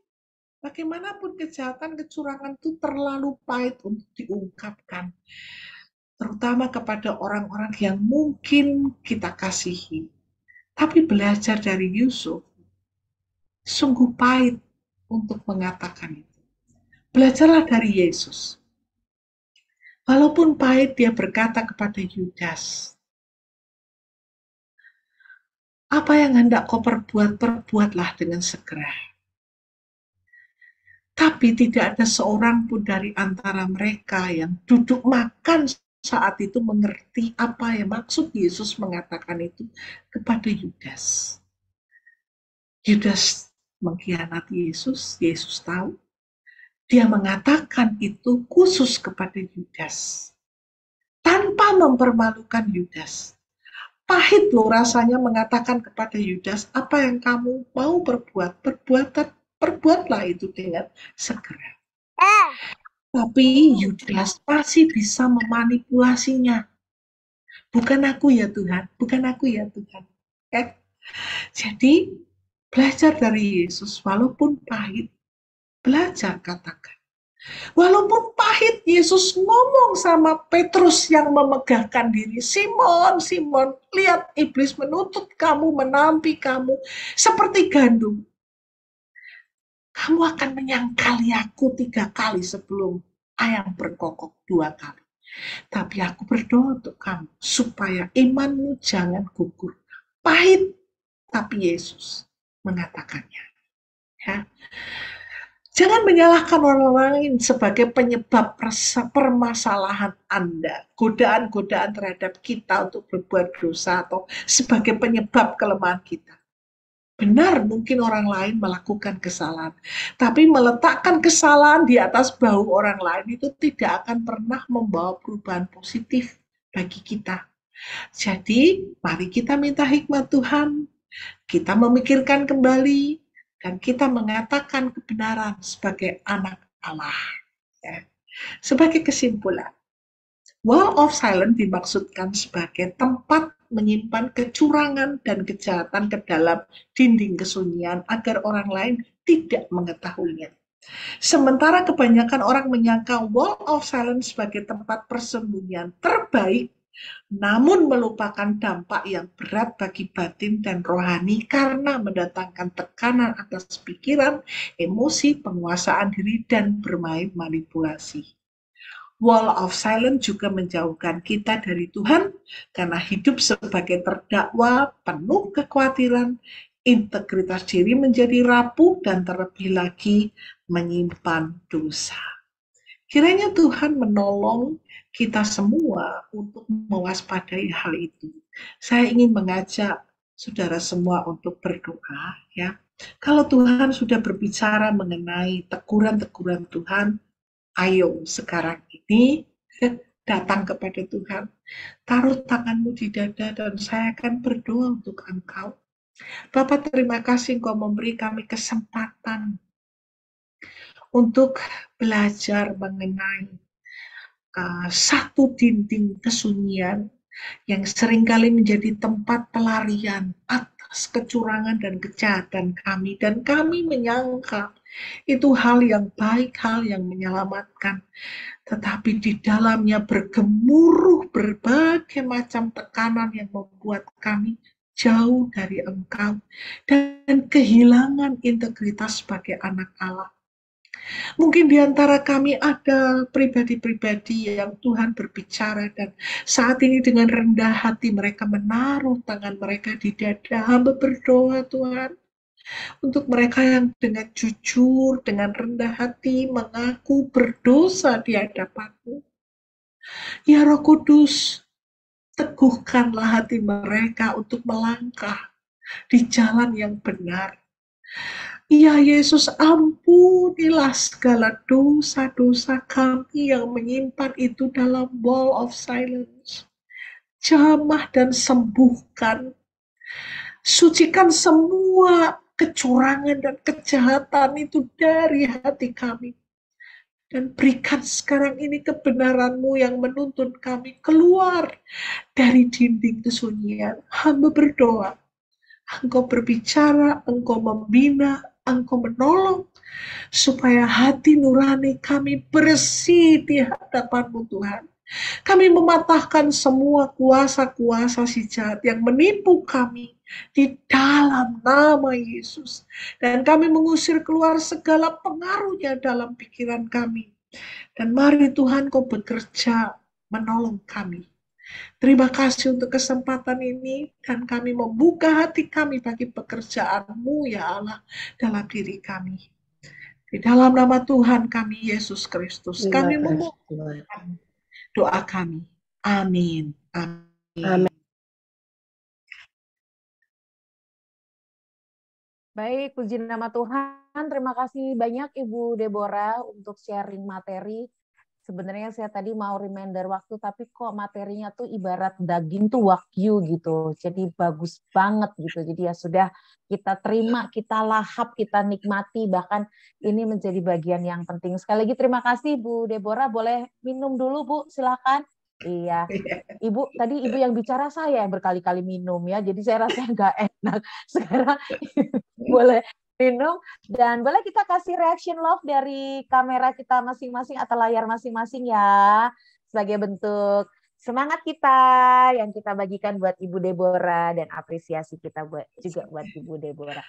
S1: Bagaimanapun kejahatan, kecurangan itu terlalu pahit untuk diungkapkan. Terutama kepada orang-orang yang mungkin kita kasihi. Tapi belajar dari Yusuf, sungguh pahit untuk mengatakan itu. Belajarlah dari Yesus. Walaupun pahit, dia berkata kepada Yudas, apa yang hendak kau perbuat, perbuatlah dengan segera. Tapi tidak ada seorang pun dari antara mereka yang duduk makan saat itu mengerti apa yang maksud Yesus mengatakan itu kepada Yudas. Yudas mengkhianati Yesus, Yesus tahu. Dia mengatakan itu khusus kepada Yudas. Tanpa mempermalukan Yudas. Pahit loh rasanya mengatakan kepada Yudas, apa yang kamu mau perbuat, perbuatlah itu dengan segera. Tapi Yudas masih bisa memanipulasinya. Bukan aku ya Tuhan, bukan aku ya Tuhan. Jadi belajar dari Yesus, walaupun pahit, belajar katakan. Walaupun pahit, Yesus ngomong sama Petrus yang memegahkan diri. Simon, Simon, lihat iblis menuntut kamu, menampi kamu seperti gandum. Kamu akan menyangkali aku 3 kali sebelum ayam berkokok 2 kali. Tapi aku berdoa untuk kamu, supaya imanmu jangan gugur. Pahit, tapi Yesus mengatakannya. Ya. Jangan menyalahkan orang lain sebagai penyebab permasalahan Anda, godaan-godaan terhadap kita untuk berbuat dosa atau sebagai penyebab kelemahan kita. Benar, mungkin orang lain melakukan kesalahan, tapi meletakkan kesalahan di atas bahu orang lain itu tidak akan pernah membawa perubahan positif bagi kita. Jadi, mari kita minta hikmat Tuhan, kita memikirkan kembali, dan kita mengatakan kebenaran sebagai anak Allah. Ya. Sebagai kesimpulan, wall of silence dimaksudkan sebagai tempat menyimpan kecurangan dan kejahatan ke dalam dinding kesunyian agar orang lain tidak mengetahuinya. Sementara kebanyakan orang menyangka wall of silence sebagai tempat persembunyian terbaik, namun melupakan dampak yang berat bagi batin dan rohani karena mendatangkan tekanan atas pikiran, emosi, penguasaan diri, dan bermain manipulasi. Wall of silence juga menjauhkan kita dari Tuhan karena hidup sebagai terdakwa penuh kekhawatiran, integritas diri menjadi rapuh dan terlebih lagi menyimpan dosa. Kiranya Tuhan menolong kita semua untuk mewaspadai hal itu. Saya ingin mengajak saudara semua untuk berdoa, ya. Kalau Tuhan sudah berbicara mengenai teguran-teguran Tuhan, ayo sekarang ini datang kepada Tuhan. Taruh tanganmu di dada dan saya akan berdoa untuk engkau. Bapak, terima kasih Engkau memberi kami kesempatan untuk belajar mengenai satu dinding kesunyian yang seringkali menjadi tempat pelarian atas kecurangan dan kejahatan kami. Dan kami menyangka itu hal yang baik, hal yang menyelamatkan. Tetapi di dalamnya bergemuruh berbagai macam tekanan yang membuat kami jauh dari Engkau dan kehilangan integritas sebagai anak Allah. Mungkin di antara kami ada pribadi-pribadi yang Tuhan berbicara dan saat ini dengan rendah hati mereka menaruh tangan mereka di dada. Hamba berdoa Tuhan, untuk mereka yang dengan jujur, dengan rendah hati mengaku berdosa di hadapan-Mu. Ya Roh Kudus, teguhkanlah hati mereka untuk melangkah di jalan yang benar. Ya Yesus, ampunilah segala dosa-dosa kami yang menyimpan itu dalam wall of silence. Jamah dan sembuhkan. Sucikan semua kecurangan dan kejahatan itu dari hati kami. Dan berikan sekarang ini kebenaran-Mu yang menuntun kami keluar dari dinding kesunyian. Hamba berdoa, Engkau berbicara, Engkau membina, Engkau menolong, supaya hati nurani kami bersih di hadapan-Mu Tuhan. Kami mematahkan semua kuasa-kuasa si jahat yang menipu kami di dalam nama Yesus. Dan kami mengusir keluar segala pengaruhnya dalam pikiran kami. Dan mari Tuhan Kau bekerja menolong kami. Terima kasih untuk kesempatan ini dan kami membuka hati kami bagi pekerjaan-Mu ya Allah dalam diri kami. Di dalam nama Tuhan kami Yesus Kristus, kami memohon doa kami. Amin. Amin.
S2: Baik, puji nama Tuhan. Terima kasih banyak Ibu Deborah untuk sharing materi. Sebenarnya saya tadi mau reminder waktu, tapi kok materinya tuh ibarat daging tuh wagyu gitu. Jadi bagus banget gitu. Jadi ya sudah kita terima, kita lahap, kita nikmati. Bahkan ini menjadi bagian yang penting. Sekali lagi terima kasih Bu Deborah. Boleh minum dulu Bu, silakan. Iya, Ibu tadi Ibu yang bicara, saya yang berkali-kali minum ya. Jadi saya rasa nggak enak. Sekarang boleh minum dan boleh kita kasih reaction love dari kamera kita masing-masing atau layar masing-masing ya, sebagai bentuk semangat kita yang kita bagikan buat Ibu Deborah dan apresiasi kita juga buat Ibu Deborah.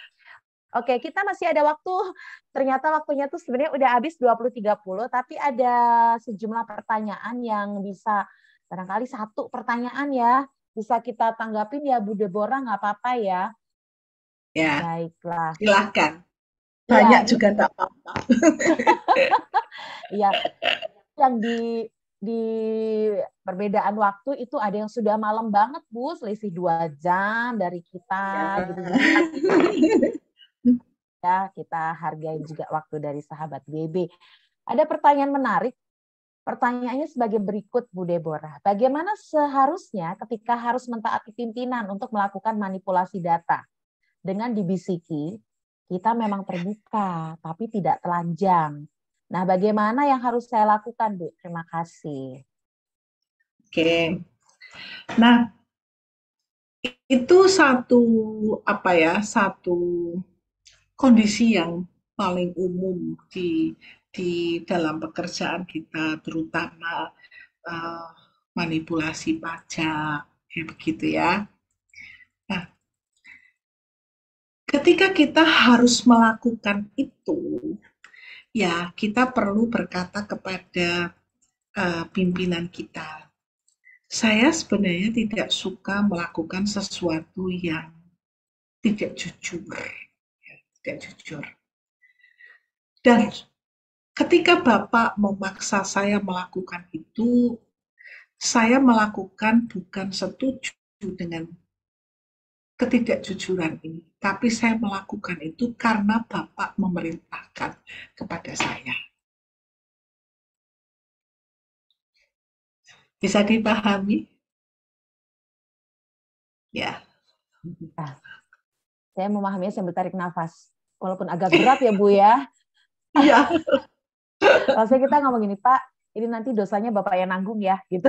S2: Oke, kita masih ada waktu. Ternyata waktunya tuh sebenarnya udah habis 20.30, tapi ada sejumlah pertanyaan yang bisa, barangkali satu pertanyaan ya, bisa kita tanggapin ya Bu Deborah, nggak apa-apa ya?
S1: Ya.
S2: Baiklah.
S1: Silahkan.
S2: Ya,
S1: banyak
S2: ini
S1: juga enggak apa-apa.
S2: ya yang di perbedaan waktu itu ada yang sudah malam banget, Bu, selisih 2 jam dari kita
S1: Ya.
S2: gitu. Jadi ya kita hargai juga waktu dari sahabat GB. Ada pertanyaan menarik. Pertanyaannya sebagai berikut, Bu Deborah. Bagaimana seharusnya ketika harus mentaati pimpinan untuk melakukan manipulasi data? Dengan dibisiki, kita memang terbuka, tapi tidak telanjang. Nah, bagaimana yang harus saya lakukan, Bu? Terima kasih.
S1: Oke. Nah, itu satu apa ya, satu kondisi yang paling umum di dalam pekerjaan kita, terutama uh, manipulasi pajak, kayak begitu ya. Nah, ketika kita harus melakukan itu, ya kita perlu berkata kepada pimpinan kita, saya sebenarnya tidak suka melakukan sesuatu yang tidak jujur, ya, tidak jujur. Dan ketika Bapak memaksa saya melakukan itu, saya melakukan bukan setuju dengan ketidakjujuran ini, tapi saya melakukan itu karena Bapak memerintahkan kepada saya. Bisa dipahami? Ya.
S2: Nah, saya memahaminya sambil tarik nafas. Walaupun agak berat ya, Bu ya.
S1: Iya.
S2: Rasanya kita ngomong gini, Pak, ini nanti dosanya Bapak yang nanggung ya, gitu.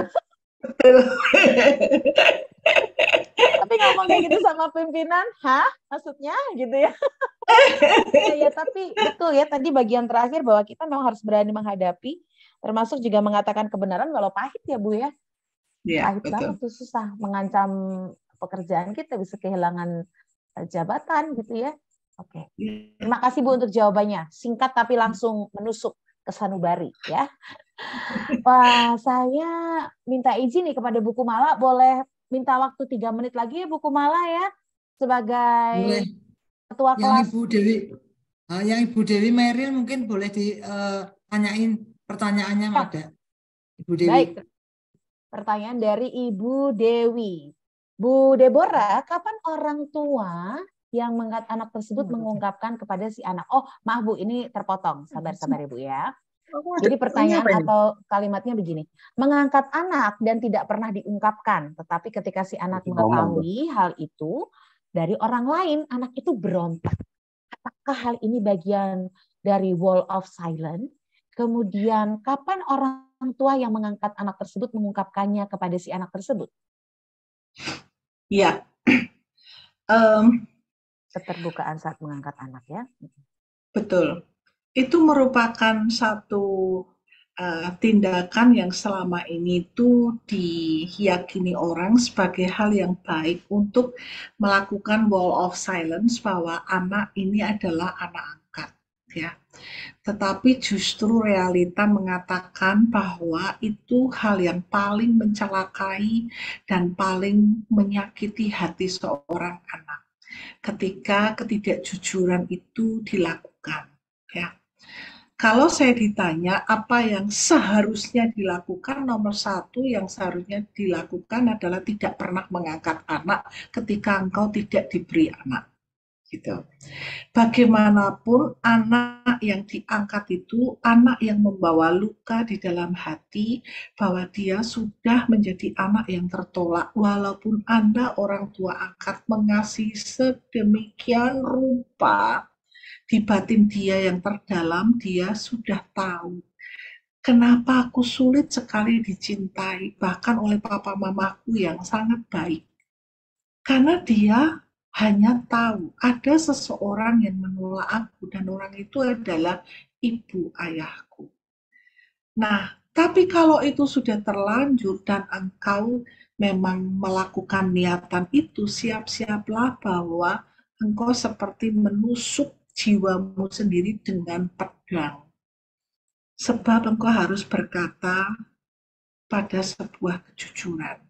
S2: Tapi ngomong kayak gitu sama pimpinan, hah? Maksudnya gitu ya. Ya, tapi betul ya tadi bagian terakhir bahwa kita memang harus berani menghadapi, termasuk juga mengatakan kebenaran walau pahit ya, Bu ya.
S1: Ya,
S2: Pahit
S1: betul.
S2: banget tuh, susah, mengancam pekerjaan kita, bisa kehilangan jabatan gitu ya. Oke. Terima kasih Bu untuk jawabannya. Singkat tapi langsung menusuk ke sanubari ya. Wah, saya minta izin nih kepada Bu Kumala, boleh minta waktu 3 menit lagi ya Bu Kumala ya, sebagai
S3: Boleh.
S2: ketua
S3: Yang
S2: kelas.
S3: Ibu Dewi, yang Ibu Dewi Meril mungkin boleh ditanyain pertanyaannya
S2: Ya.
S3: ada. Ibu Dewi.
S2: Baik, pertanyaan dari Ibu Dewi. Bu Deborah, kapan orang tua yang mengangkat anak tersebut mengungkapkan kepada si anak? Oh, maaf Bu, ini terpotong. Sabar-sabar Ibu ya. Jadi pertanyaan atau kalimatnya begini. Mengangkat anak dan tidak pernah diungkapkan, tetapi ketika si anak mengetahui hal itu dari orang lain, anak itu berontak. Apakah hal ini bagian dari wall of silence? Kemudian kapan orang tua yang mengangkat anak tersebut mengungkapkannya kepada si anak tersebut?
S1: Ya.
S2: Keterbukaan saat mengangkat anak ya.
S1: Betul. Itu merupakan satu tindakan yang selama ini itu diyakini orang sebagai hal yang baik untuk melakukan wall of silence bahwa anak ini adalah anak angkat, ya. Tetapi justru realita mengatakan bahwa itu hal yang paling mencelakai dan paling menyakiti hati seorang anak ketika ketidakjujuran itu dilakukan, ya. Kalau saya ditanya apa yang seharusnya dilakukan, nomor satu yang seharusnya dilakukan adalah tidak pernah mengangkat anak ketika engkau tidak diberi anak. Gitu. Bagaimanapun anak yang diangkat itu anak yang membawa luka di dalam hati bahwa dia sudah menjadi anak yang tertolak walaupun Anda orang tua angkat mengasihi sedemikian rupa. Di batin dia yang terdalam, dia sudah tahu kenapa aku sulit sekali dicintai, bahkan oleh papa mamaku yang sangat baik. Karena dia hanya tahu ada seseorang yang menolak aku, dan orang itu adalah ibu ayahku. Nah, tapi kalau itu sudah terlanjur dan engkau memang melakukan niatan itu, siap-siaplah bahwa engkau seperti menusuk jiwamu sendiri dengan pedang. Sebab engkau harus berkata pada sebuah kejujuran.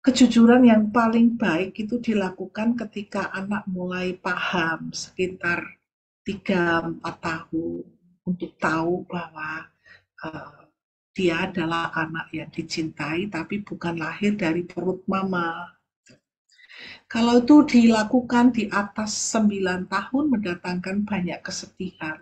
S1: Kejujuran yang paling baik itu dilakukan ketika anak mulai paham sekitar 3-4 tahun untuk tahu bahwa dia adalah anak yang dicintai tapi bukan lahir dari perut mama. Kalau itu dilakukan di atas 9 tahun mendatangkan banyak kesedihan.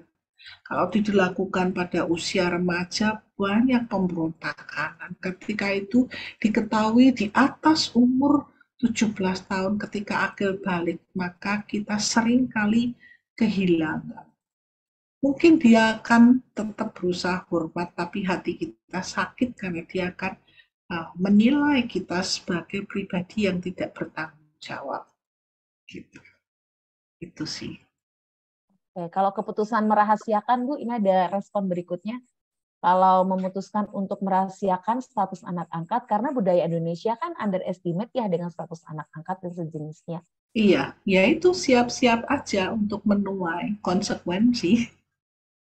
S1: Kalau dilakukan pada usia remaja banyak pemberontakan. Dan ketika itu diketahui di atas umur 17 tahun ketika akil balik, maka kita seringkali kehilangan. Mungkin dia akan tetap berusaha hormat, tapi hati kita sakit karena dia akan menilai kita sebagai pribadi yang tidak bertanggung jawab. Gitu. Itu sih.
S2: Oke, kalau keputusan merahasiakan, Bu, ini ada respon berikutnya. Kalau memutuskan untuk merahasiakan status anak angkat, karena budaya Indonesia kan underestimate ya dengan status anak angkat dan sejenisnya.
S1: Iya, ya itu siap-siap aja untuk menuai konsekuensi.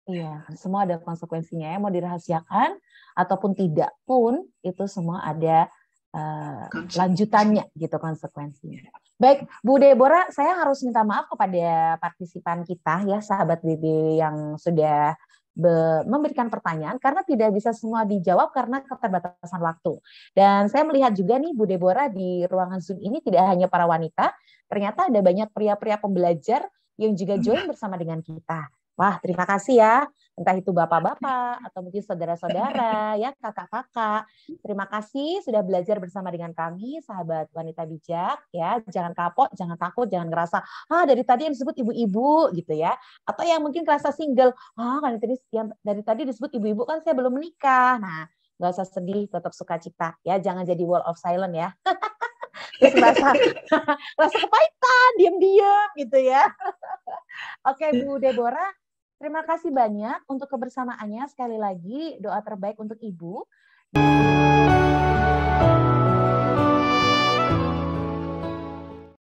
S2: Iya, semua ada konsekuensinya ya. Mau dirahasiakan ataupun tidak pun, itu semua ada lanjutannya gitu konsekuensinya. Baik, Bu Deborah, saya harus minta maaf kepada partisipan kita ya, sahabat BB yang sudah memberikan pertanyaan karena tidak bisa semua dijawab karena keterbatasan waktu. Dan saya melihat juga nih Bu Deborah di ruangan Zoom ini tidak hanya para wanita, ternyata ada banyak pria-pria pembelajar yang juga join bersama dengan kita. Wah, terima kasih ya. Entah itu bapak-bapak atau mungkin saudara-saudara, ya kakak-kakak. Terima kasih sudah belajar bersama dengan kami, sahabat wanita bijak. Ya, jangan kapok, jangan takut, jangan ngerasa dari tadi yang disebut ibu-ibu gitu ya. Atau yang mungkin ngerasa single, kan dari tadi disebut ibu-ibu kan saya belum menikah. Nah, nggak usah sedih, tetap sukacita. Ya, jangan jadi wall of silence ya. Terus rasa kepahitan, diam-diam gitu ya. Oke, Bu Deborah. Terima kasih banyak untuk kebersamaannya. Sekali lagi, doa terbaik untuk Ibu.